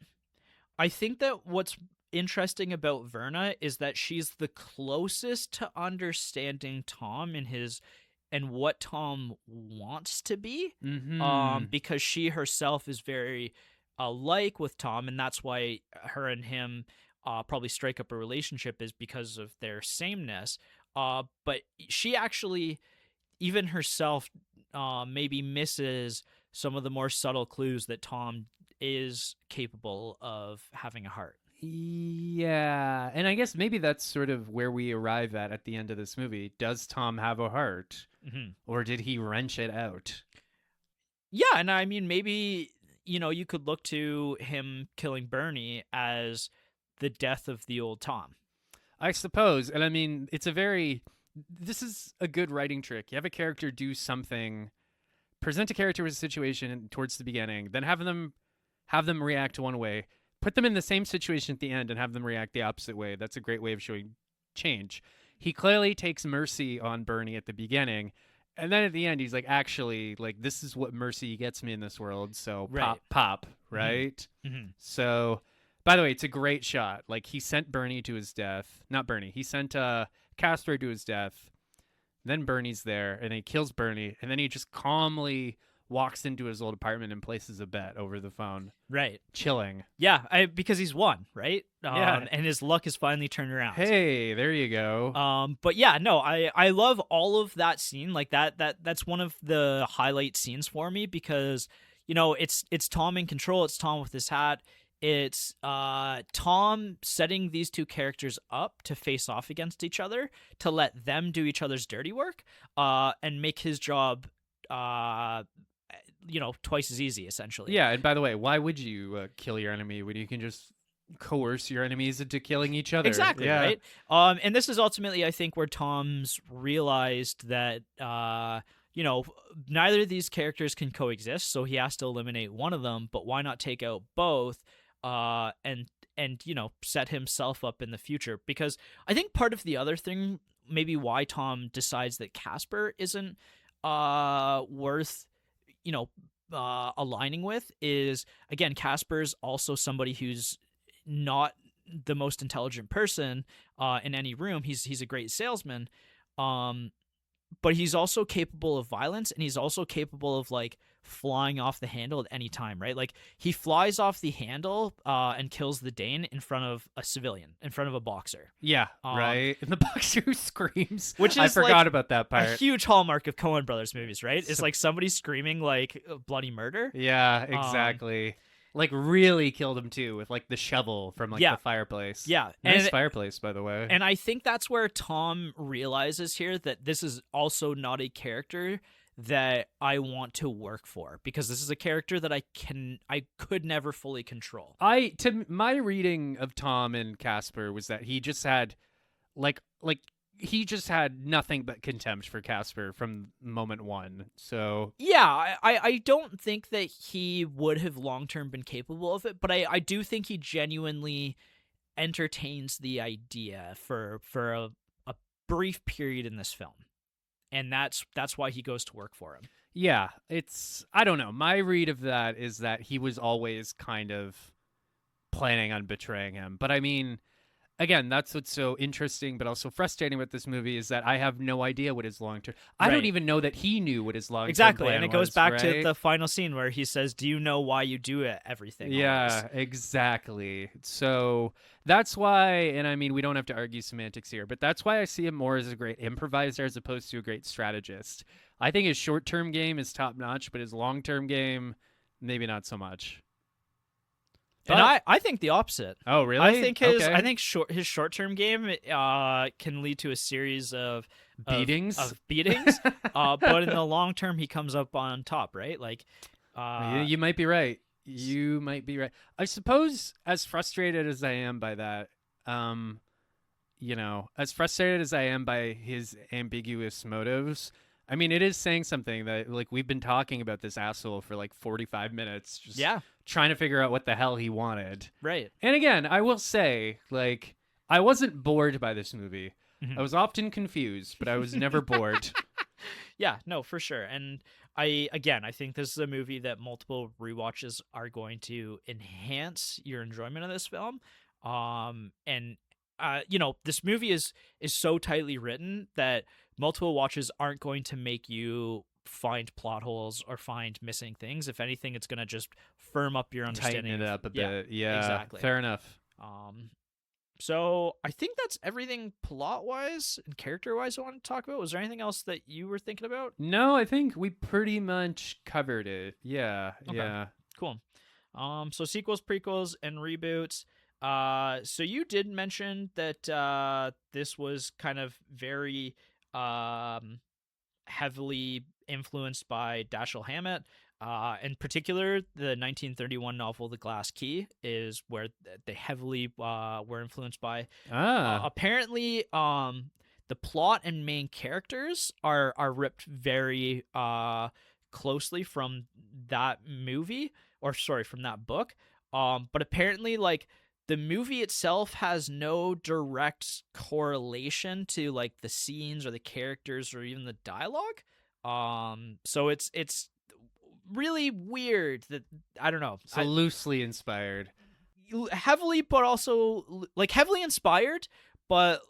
what's interesting about Verna is that she's the closest to understanding Tom and what Tom wants to be. Mm-hmm. Because she herself is very alike with Tom, and that's why her and him probably strike up a relationship, is because of their sameness. But she actually, even herself, maybe misses some of the more subtle clues that Tom is capable of having a heart. Yeah, and I guess maybe that's sort of where we arrive at the end of this movie. Does Tom have a heart? Mm-hmm. Or did he wrench it out? Yeah, and I mean, maybe, you could look to him killing Bernie as the death of the old Tom. I suppose. And I mean, this is a good writing trick. You have a character do something, present a character with a situation towards the beginning, then have them react one way, put them in the same situation at the end and have them react the opposite way. That's a great way of showing change. He clearly takes mercy on Bernie at the beginning, and then at the end he's like, actually, like, this is what mercy gets me in this world, so right. pop, right? Mm-hmm. So, by the way, it's a great shot. Like, he sent Bernie to his death. Not Bernie. He sent Caspar to his death. Then Bernie's there, and he kills Bernie, and then he just calmly walks into his old apartment and places a bet over the phone. Right. Chilling. Yeah, because he's won, right? Yeah. And his luck has finally turned around. Hey, there you go. But yeah, no, I love all of that scene. Like that's one of the highlight scenes for me because, it's Tom in control. It's Tom with his hat. It's Tom setting these two characters up to face off against each other, to let them do each other's dirty work, and make his job twice as easy, essentially. Yeah, and by the way, why would you kill your enemy when you can just coerce your enemies into killing each other? Exactly, yeah. Right? And this is ultimately, I think, where Tom's realized that, neither of these characters can coexist, so he has to eliminate one of them, but why not take out both, and set himself up in the future? Because I think part of the other thing, maybe why Tom decides that Caspar isn't worth aligning with, is, again, Caspar's also somebody who's not the most intelligent person in any room. He's a great salesman, but he's also capable of violence, and he's also capable of like flying off the handle at any time, right? Like, he flies off the handle and kills the Dane in front of a civilian, in front of a boxer. Yeah, right. And the boxer who screams, which is, I forgot about that part. A huge hallmark of Coen Brothers movies, right? It's like somebody screaming like bloody murder. Yeah, exactly. Like, really killed him too, with like the shovel from like the fireplace. Yeah, nice fireplace, by the way. And I think that's where Tom realizes here that this is also not a character that I want to work for, because this is a character that I could never fully control. My reading of Tom and Caspar was that he just had like he just had nothing but contempt for Caspar from moment one. So yeah, I don't think that he would have long term been capable of it, but I do think he genuinely entertains the idea for a brief period in this film, and that's why he goes to work for him. yeah, I don't know. My read of that is that he was always kind of planning on betraying him. But I mean, again, that's what's so interesting but also frustrating with this movie is that I have no idea what his long-term... I don't even know that he knew what his long-term exactly plan and it goes was, back right? to the final scene where he says, do you know why you do it, everything? Yeah, always? exactly. So that's why, and I mean, we don't have to argue semantics here, but that's why I see him more as a great improviser as opposed to a great strategist. I think his short-term game is top-notch, but his long-term game, maybe not so much. But, and I think the opposite. Oh, really? I think his short term game can lead to a series of beatings. But in the long term, he comes up on top, right? Like, you might be right. You might be right. I suppose, as frustrated as I am by that, as frustrated as I am by his ambiguous motives. I mean, it is saying something that, like, we've been talking about this asshole for like 45 minutes, just trying to figure out what the hell he wanted. Right. And again, I will say, like, I wasn't bored by this movie. Mm-hmm. I was often confused, but I was never bored. Yeah, no, for sure. And I think this is a movie that multiple rewatches are going to enhance your enjoyment of this film. This movie is so tightly written that multiple watches aren't going to make you find plot holes or find missing things. If anything, it's going to just firm up your understanding. Tighten it up a bit. Yeah, exactly. Fair enough. So I think that's everything plot-wise and character-wise I want to talk about. Was there anything else that you were thinking about? No, I think we pretty much covered it. Yeah, okay. Yeah. Cool. So sequels, prequels, and reboots. So you did mention that this was kind of very heavily influenced by Dashiell Hammett. In particular, the 1931 novel *The Glass Key* is where they heavily were influenced by. Apparently, the plot and main characters are ripped very closely from that movie, from that book. But apparently, like, the movie itself has no direct correlation to, like, the scenes or the characters or even the dialogue. So it's really weird that, I don't know. So loosely inspired. Heavily, but also, like, heavily inspired, but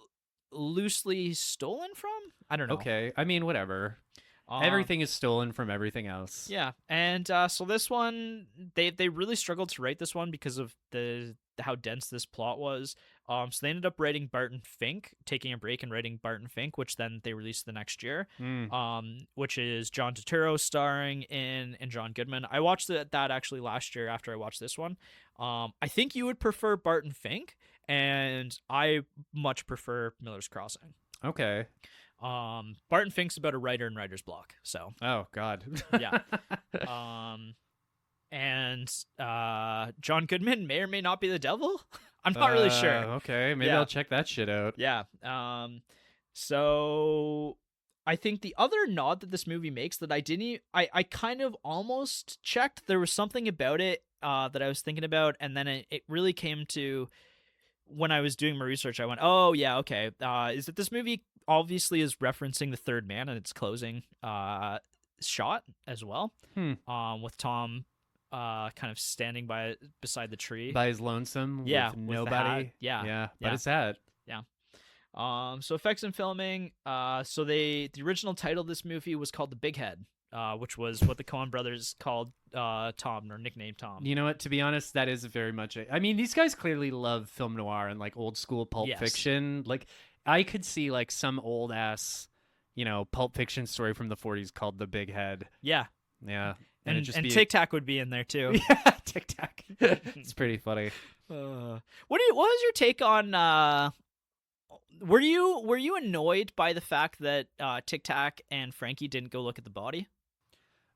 loosely stolen from? I don't know. Okay. I mean, whatever. Everything is stolen from everything else. Yeah. And so this one, they really struggled to write this one because of how dense this plot was. So they ended up writing Barton Fink, taking a break and writing Barton Fink, which then they released the next year, which is John Turturro starring in, and John Goodman. I watched that actually last year after I watched this one. I think you would prefer Barton Fink, and I much prefer Miller's Crossing. Okay. Barton Fink's about a writer in writer's block, so. Oh, God. Yeah. And John Goodman may or may not be the devil. I'm not really sure. Okay, maybe I'll check that shit out. Yeah. So I think the other nod that this movie makes that I kind of almost checked. There was something about it that I was thinking about, and then it really came to when I was doing my research. I went, oh yeah, okay. Is that this movie obviously is referencing The Third Man and its closing shot as well, with Tom kind of standing beside the tree by his lonesome, with nobody. But it's sad. Yeah. So effects and filming. So the original title of this movie was called The Big Head, which was what the Coen Brothers called Tom, or nicknamed Tom. You know what? To be honest, that is very much I mean, these guys clearly love film noir and, like, old school Pulp Fiction. Like, I could see, like, some old ass, Pulp Fiction story from the 40s called The Big Head. Yeah. Yeah. And Tic Tac would be in there too. Yeah, Tic Tac. It's pretty funny. What was your take on? Were you annoyed by the fact that Tic Tac and Frankie didn't go look at the body?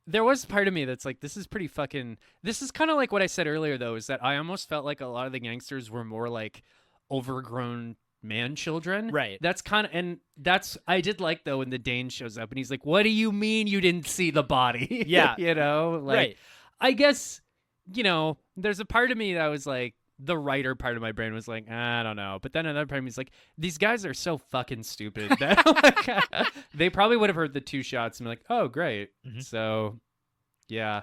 There was part of me that's like, this is pretty fucking. This is kind of like what I said earlier, though, is that I almost felt like a lot of the gangsters were more like overgrown man children. Right. That's kind of, and that's, I did like though when the Dane shows up and he's like, what do you mean you didn't see the body? Yeah. You know, like, Right. I guess, you know, there's a part of me that was like, the writer part of my brain was like, I don't know. But then another part of me is like, these guys are so fucking stupid that like, they probably would have heard the 2 shots and be like, oh, great. Mhm. So, yeah.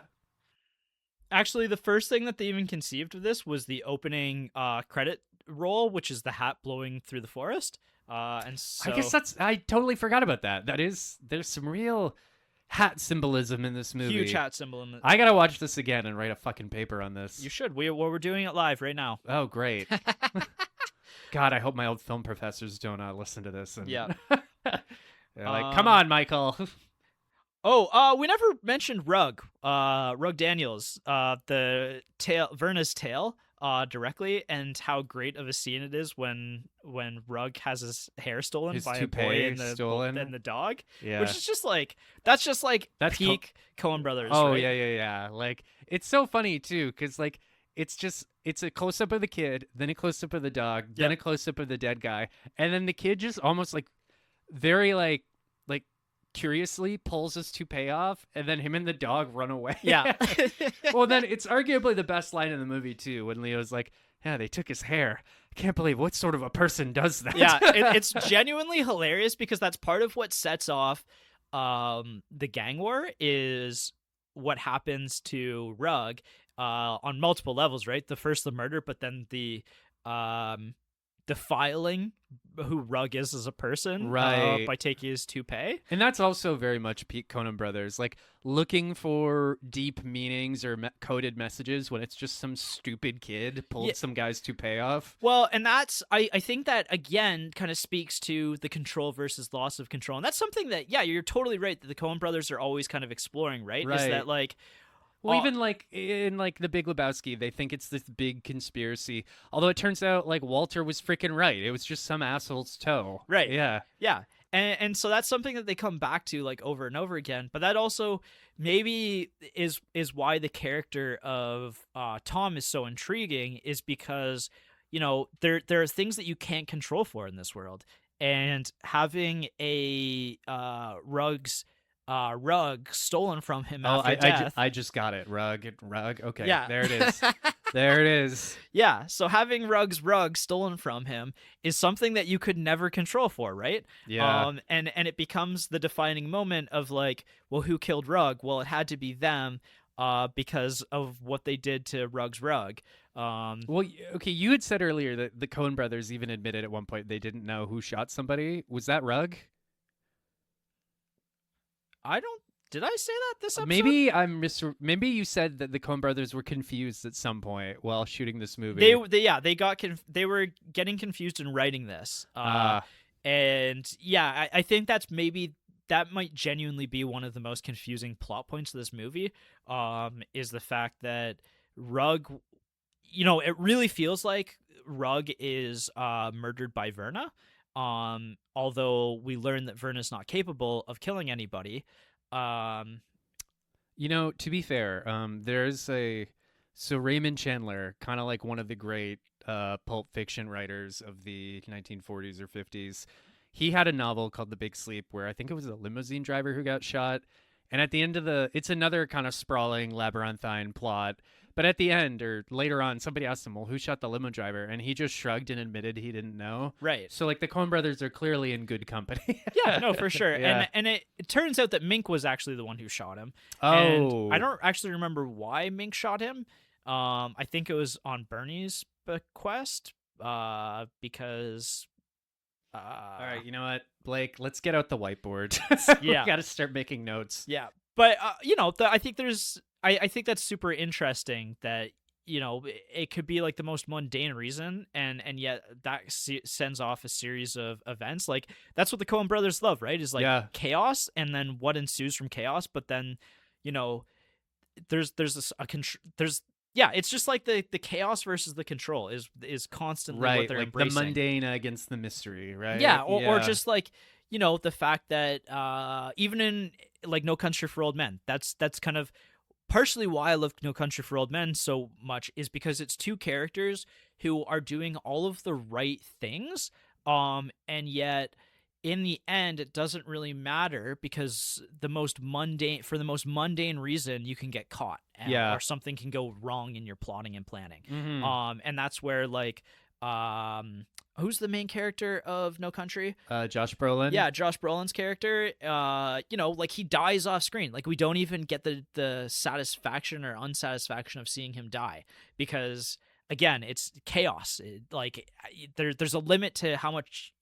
Actually, the first thing that they even conceived of this was the opening credit roll, which is the hat blowing through the forest. And so I guess I totally forgot about that. There's some real hat symbolism in this movie. huge hat symbol in the. I gotta watch this again and write a fucking paper on this. You should. We're doing it live right now. Oh, great. God, I hope my old film professors don't listen to this. And Yeah. they're like, come on, Michael. Oh, we never mentioned Rug Daniels, the tail, Verna's tail, directly, and how great of a scene it is when Rug has his hair stolen His by a toupee boy and stolen. the dog, Yeah. which is just like that's peak Coen Brothers. Oh, right? yeah. Like, it's so funny, too, because, like, it's a close-up of the kid, then a close-up of the dog, then Yep. a close-up of the dead guy, and then the kid just almost, like, very, like curiously pulls his toupee off, and then him and the dog run away. Yeah. Well, then it's arguably the best line in the movie, too, when Leo's like, yeah, they took his hair. I can't believe what sort of a person does that. Yeah, it's genuinely hilarious because that's part of what sets off the gang war is what happens to Rug on multiple levels, right? The first, the murder, but then the defiling who Rug is as a person, Right. by taking his toupee. And that's also very much peak Coen Brothers, like looking for deep meanings or coded messages when it's just some stupid kid pulled some guy's toupee off. Well, and that's I think that again kind of speaks to the control versus loss of control, and that's something that you're totally right that the Coen Brothers are always kind of exploring, right? Is that like. Well, even like in like The Big Lebowski, they think it's this big conspiracy. Although it turns out like Walter was freaking right. It was just some asshole's toe. Right. Yeah. Yeah. And so that's something that they come back to like over and over again. But that also maybe is why the character of Tom is so intriguing, is because, you know, there are things that you can't control for in this world. And having a rug stolen from him after death. I just got it. Rug. Okay. Yeah. There it is. There it is. Yeah. So having Rug's rug stolen from him is something that you could never control for, right? Yeah. And it becomes the defining moment of like, well, who killed Rug? Well, it had to be them, because of what they did to Rug's rug. Well, okay, you had said earlier that the Coen Brothers even admitted at one point they didn't know who shot somebody. Was that Rug? Did I say that this episode? Maybe you said that the Coen Brothers were confused at some point while shooting this movie. They were getting confused in writing this. And yeah, I think that might genuinely be one of the most confusing plot points of this movie. Is the fact that Rug, you know, it really feels like Rug is murdered by Verna. Although we learn that Verna's not capable of killing anybody. You know, to be fair, so Raymond Chandler, kind of like one of the great pulp fiction writers of the 1940s or 50s, he had a novel called The Big Sleep where I think it was a limousine driver who got shot. And at the end of it's another kind of sprawling labyrinthine plot. But at the end, or later on, somebody asked him, well, who shot the limo driver? And he just shrugged and admitted he didn't know. Right. So, like, the Coen Brothers are clearly in good company. Yeah, no, for sure. Yeah. And it turns out that Mink was actually the one who shot him. Oh. And I don't actually remember why Mink shot him. I think it was on Bernie's bequest, because... All right, you know what, Blake? Let's get out the whiteboard. Yeah. We got to start making notes. Yeah. But, you know, I think I think that's super interesting that, you know, it could be like the most mundane reason, and yet that sends off a series of events. Like, that's what the Coen Brothers love, right? Is like chaos, and then what ensues from chaos. But then, you know, there's it's just like the chaos versus the control is constantly right, what they're like embracing. The mundane against the mystery, right? Yeah, or just like, you know, the fact that even in like No Country for Old Men, that's kind of partially why I love No Country for Old Men so much, is because it's two characters who are doing all of the right things, And yet in the end it doesn't really matter because the most mundane reason you can get caught or something can go wrong in your plotting and planning. And that's where like who's the main character of No Country? Josh Brolin. Yeah, Josh Brolin's character. Like he dies off screen. Like we don't even get the satisfaction or unsatisfaction of seeing him die because again, it's chaos. There's a limit to how much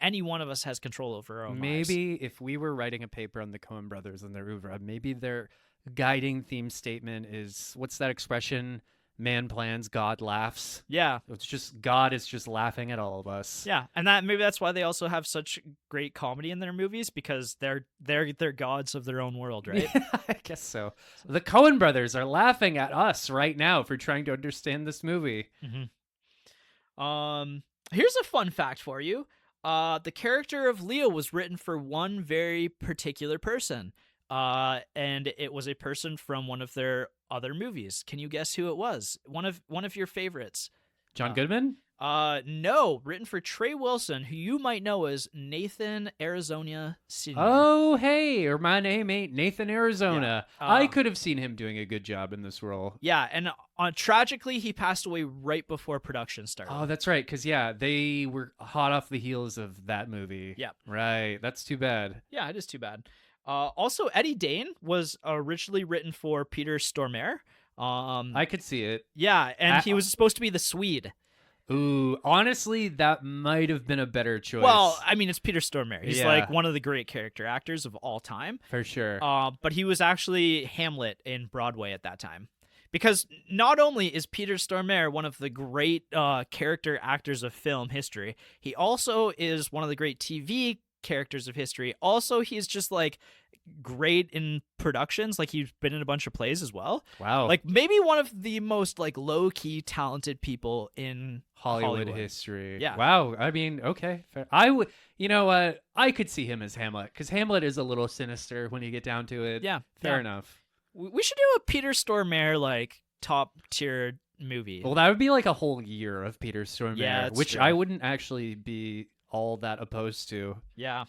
any one of us has control over our own lives. Maybe if we were writing a paper on the Coen Brothers and their oeuvre, maybe their guiding theme statement is, what's that expression? Man plans, God laughs. Yeah. It's just God is just laughing at all of us. Yeah, and maybe that's why they also have such great comedy in their movies because they're gods of their own world, right? Yeah, I guess so. The Coen Brothers are laughing at us right now for trying to understand this movie. Here's a fun fact for you. The character of Leo was written for one very particular person. And it was a person from one of their other movies. Can you guess who it was? One of your favorites. John Goodman? No, written for Trey Wilson, who you might know as Nathan Arizona Sr. Oh, hey, or my name ain't Nathan Arizona. Yeah. I could have seen him doing a good job in this role. Yeah, and tragically, he passed away right before production started. Oh, that's right, because, they were hot off the heels of that movie. Yeah. Right, that's too bad. Yeah, it is too bad. Also, Eddie Dane was originally written for Peter Stormare. I could see it. Yeah, and he was supposed to be the Swede. Ooh, honestly, that might have been a better choice. Well, I mean, it's Peter Stormare. He's like one of the great character actors of all time. For sure. But he was actually Hamlet in Broadway at that time. Because not only is Peter Stormare one of the great character actors of film history, he also is one of the great TV characters of history. Also, he's just like great in productions. Like he's been in a bunch of plays as well. Wow. Like maybe one of the most like low-key talented people in Hollywood history. Yeah. Wow. I mean, okay. Fair. I would, you know what? I could see him as Hamlet because Hamlet is a little sinister when you get down to it. Yeah. Fair enough. We should do a Peter Stormare like top tier movie. Well, that would be like a whole year of Peter Stormare, which true. I wouldn't actually be all that opposed to. Yeah.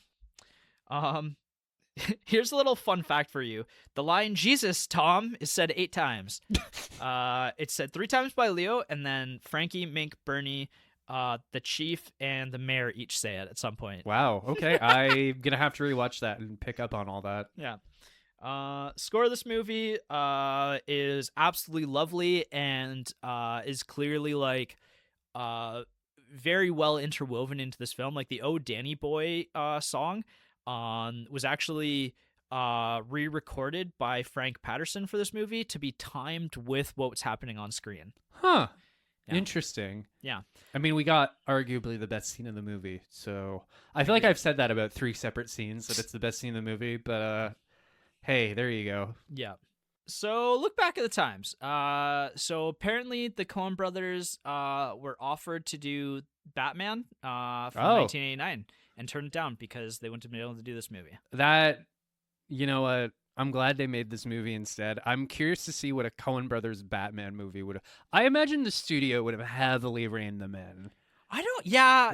Here's a little fun fact for you. The line Jesus, Tom, is said 8 times. It's said 3 times by Leo, and then Frankie, Mink, Bernie, the chief, and the mayor each say it at some point. Wow. Okay. I'm going to have to rewatch that and pick up on all that. Yeah. Score of this movie is absolutely lovely and is clearly like very well interwoven into this film. Like the Oh Danny Boy song was actually re-recorded by Frank Patterson for this movie to be timed with what's happening on screen. Huh. Yeah. Interesting. Yeah. I mean, we got arguably the best scene in the movie, so I feel like I've said that about 3 separate scenes, that it's the best scene in the movie, but hey, there you go. Yeah. So look back at the times. So apparently the Coen Brothers were offered to do Batman from 1989 and turned it down because they wouldn't have been able to do this movie. That, you know what? I'm glad they made this movie instead. I'm curious to see what a Coen Brothers Batman movie would have. I imagine the studio would have heavily reined them in. Yeah.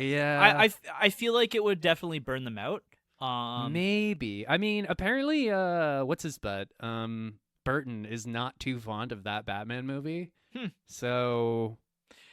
I feel like it would definitely burn them out. Maybe. I mean, apparently, what's his butt? Burton is not too fond of that Batman movie. So,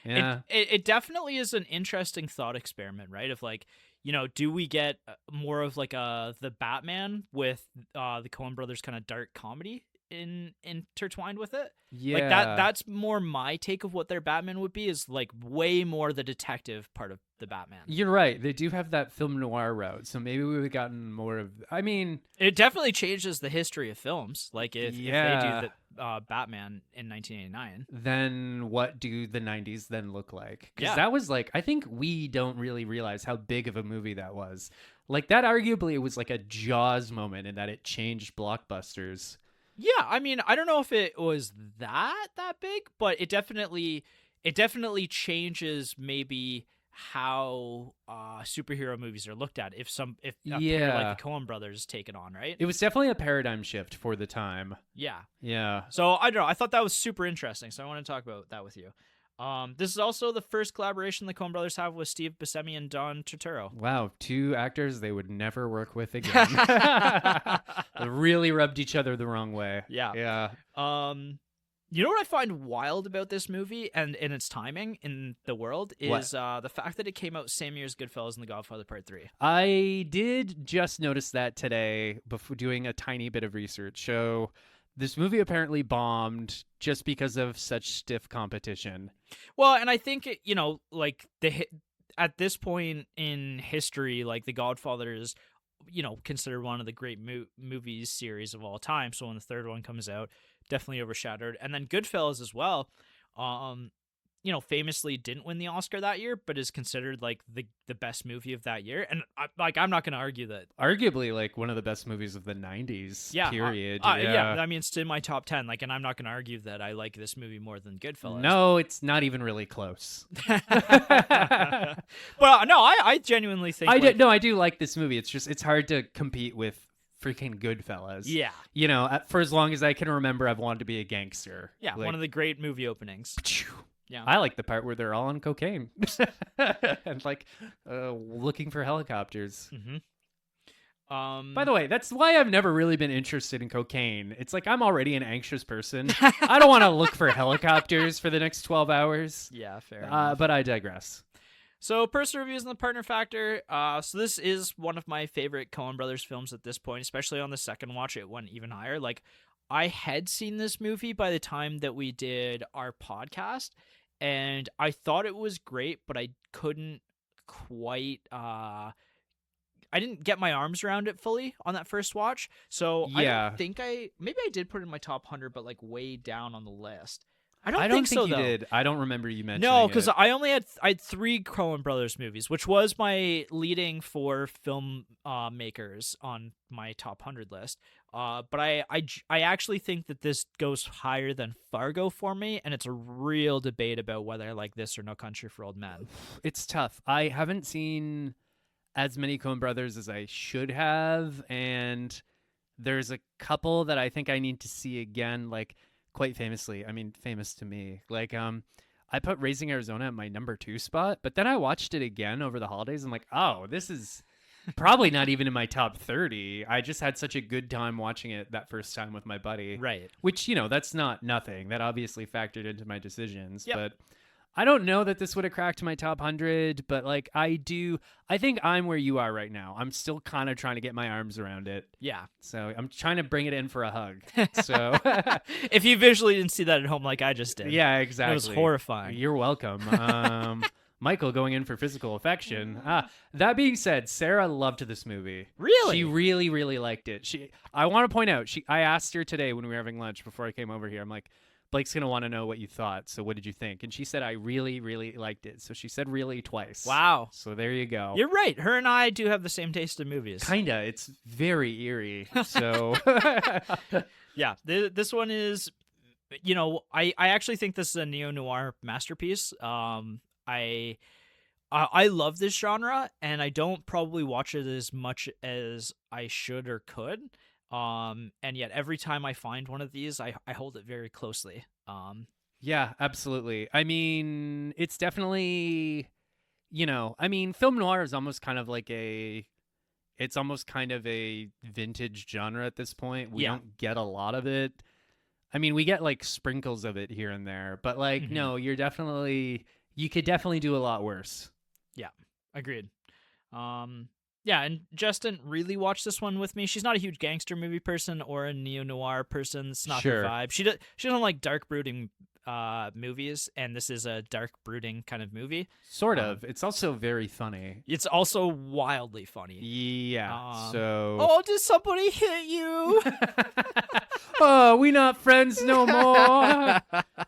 yeah. It definitely is an interesting thought experiment, right? Of like, you know, do we get more of like the Batman with the Coen Brothers kind of dark comedy intertwined with it? Yeah. Like that's more my take of what their Batman would be, is like way more the detective part of the Batman. You're right. They do have that film noir route, so maybe we would have gotten more of. I mean, it definitely changes the history of films. Like if they do the Batman in 1989, then what do the 90s then look like? Because that was like, I think we don't really realize how big of a movie that was. Like that arguably was like a Jaws moment in that it changed blockbusters. Yeah, I mean, I don't know if it was that big, but it definitely changes maybe how superhero movies are looked at if a pair like the Coen Brothers take it on, right? It was definitely a paradigm shift for the time. Yeah. Yeah. So I don't know. I thought that was super interesting, so I want to talk about that with you. This is also the first collaboration the Coen Brothers have with Steve Buscemi and Don Turturro. Wow, two actors they would never work with again. They really rubbed each other the wrong way. Yeah. Yeah. You know what I find wild about this movie and in its timing in the world is the fact that it came out same year as Goodfellas and The Godfather Part 3. I did just notice that today before doing a tiny bit of research. So this movie apparently bombed just because of such stiff competition. Well, and I think, you know, like at this point in history, like The Godfather is, you know, considered one of the great movies series of all time. So when the third one comes out, definitely overshadowed. And then Goodfellas as well, you know, famously didn't win the Oscar that year, but is considered like the best movie of that year. And I'm not going to argue that. Arguably like one of the best movies of the 90s, period. Yeah, I mean, it's in my top 10. Like, and I'm not going to argue that I like this movie more than Goodfellas. No, it's not even really close. Well, no, I genuinely think I do like this movie. It's just, it's hard to compete with freaking Goodfellas. Yeah. You know, for as long as I can remember, I've wanted to be a gangster. Yeah, like, one of the great movie openings. Yeah. I like the part where they're all on cocaine and like looking for helicopters. Mm-hmm. By the way, that's why I've never really been interested in cocaine. It's like I'm already an anxious person. I don't want to look for helicopters for the next 12 hours. Yeah, fair enough. But I digress. So, personal reviews on The Partner Factor. So this is one of my favorite Coen Brothers films at this point, especially on the second watch. It went even higher. Like, I had seen this movie by the time that we did our podcast, and I thought it was great, but I couldn't quite I didn't get my arms around it fully on that first watch. So yeah. I don't think maybe I did put it in my top 100, but like way down on the list. I don't think so, you though. did. I don't remember you mentioning No, because it. I had 3 Coen Brothers movies, which was my leading 4 film makers on my top 100 list. But I actually think that this goes higher than Fargo for me, and it's a real debate about whether I like this or No Country for Old Men. It's tough. I haven't seen as many Coen Brothers as I should have, and there's a couple that I think I need to see again, like quite famously. I mean, famous to me. Like, I put Raising Arizona at my number 2 spot, but then I watched it again over the holidays. I'm like, oh, this is probably not even in my top 30. I just had such a good time watching it that first time with my buddy. Right. Which, you know, that's not nothing. That obviously factored into my decisions. Yep. But I don't know that this would have cracked my top 100, but like I think I'm where you are right now. I'm still kind of trying to get my arms around it. Yeah. So I'm trying to bring it in for a hug. So if you visually didn't see that at home like I just did. Yeah, exactly. It was horrifying. You're welcome. Michael going in for physical affection. That being said, Sarah loved this movie. Really? She really, really liked it. I want to point out, I asked her today when we were having lunch before I came over here. I'm like, Blake's going to want to know what you thought. So what did you think? And she said, I really, really liked it. So she said really twice. Wow. So there you go. You're right. Her and I do have the same taste in movies. Kinda. It's very eerie. So yeah, this one is, you know, I actually think this is a neo-noir masterpiece. I love this genre, and I don't probably watch it as much as I should or could. And yet every time I find one of these, I hold it very closely. Yeah, absolutely. I mean, it's definitely, you know, I mean, film noir is almost kind of like it's almost kind of a vintage genre at this point. We don't get a lot of it. I mean, we get like sprinkles of it here and there, but like, no, you could definitely do a lot worse. Yeah, agreed. Yeah, and Jess didn't really watch this one with me. She's not a huge gangster movie person or a neo-noir person. It's not her vibe. She doesn't like dark brooding movies, and this is a dark brooding kind of movie. Sort of. It's also very funny. It's also wildly funny. Yeah. So. Oh, did somebody hit you? Oh, we not friends no more.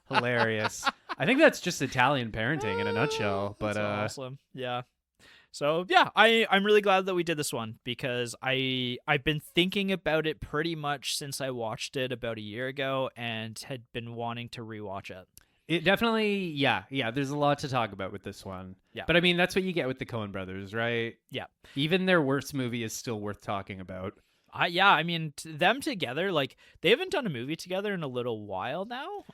Hilarious. I think that's just Italian parenting in a nutshell. But that's awesome. Yeah. So yeah, I'm really glad that we did this one because I've been thinking about it pretty much since I watched it about a year ago and had been wanting to rewatch it. It definitely, yeah. There's a lot to talk about with this one. Yeah, but I mean that's what you get with the Coen Brothers, right? Yeah. Even their worst movie is still worth talking about. Yeah, I mean, them together, like, they haven't done a movie together in a little while now.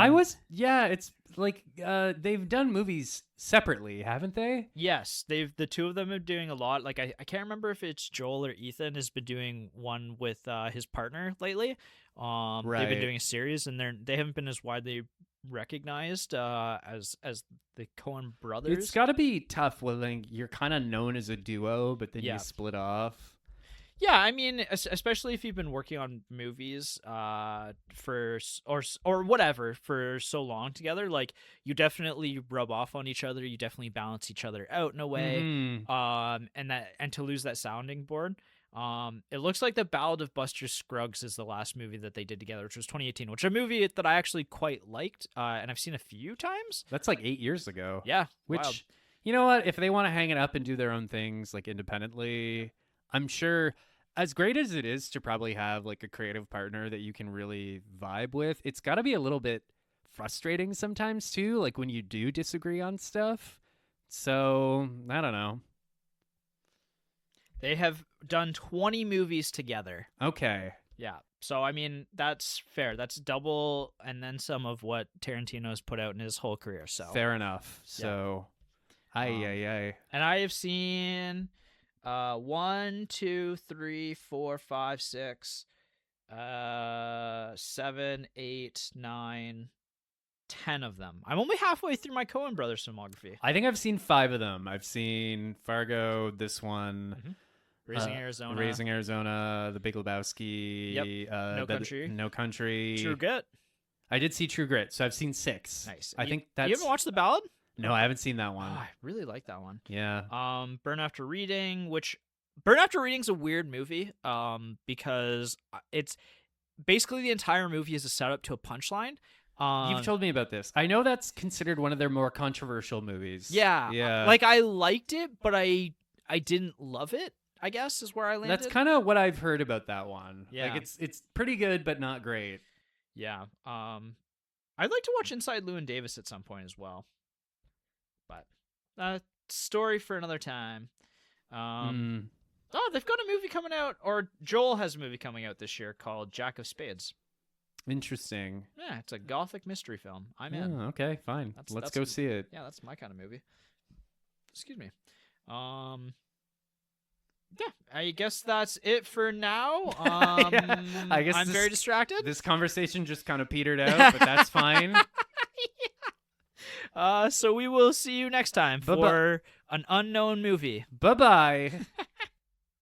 It's like they've done movies separately, haven't they? Yes, the two of them are doing a lot. Like, I can't remember if it's Joel or Ethan has been doing one with his partner lately. They've been doing a series, and they haven't been as widely recognized as the Coen Brothers. It's got to be tough when like, you're kind of known as a duo, but then you split off. Yeah, I mean, especially if you've been working on movies for or whatever for so long together, like you definitely rub off on each other. You definitely balance each other out in a way. And to lose that sounding board. It looks like The Ballad of Buster Scruggs is the last movie that they did together, which was 2018, which is a movie that I actually quite liked, and I've seen a few times. That's like 8 years ago. Yeah, which wild. You know what? If they want to hang it up and do their own things like independently, I'm sure as great as it is to probably have like a creative partner that you can really vibe with, it's got to be a little bit frustrating sometimes too, like when you do disagree on stuff. So, I don't know. They have done 20 movies together. Okay. Yeah. So, I mean, that's fair. That's double and then some of what Tarantino's put out in his whole career. So fair enough. So, and I have seen 1, 2, 3, 4, 5, 6, 7, 8, 9, 10 of them. I'm only halfway through my Coen Brothers filmography. I think I've seen 5 of them. I've seen Fargo, this one, Raising Arizona, The Big Lebowski, No Country, True Grit. I did see True Grit, so I've seen 6. Nice. I think that's. You haven't watched The Ballad? No, I haven't seen that one. Oh, I really like that one. Yeah. Burn After Reading, Burn After Reading's a weird movie, because it's basically the entire movie is a setup to a punchline. You've told me about this. I know that's considered one of their more controversial movies. Yeah. Like, I liked it, but I didn't love it, I guess, is where I landed. That's kind of what I've heard about that one. Yeah. Like, it's pretty good, but not great. Yeah. I'd like to watch Inside Llewyn Davis at some point as well. But story for another time. Oh, they've got a movie coming out, or Joel has a movie coming out this year called Jack of Spades. Interesting. Yeah, it's a gothic mystery film. I'm in. Oh, okay, fine. Let's go see it. Yeah, that's my kind of movie. Excuse me. Yeah, I guess that's it for now. Yeah, I guess I'm very distracted. This conversation just kind of petered out, but that's fine. So we will see you next time for an unknown movie. Bye-bye.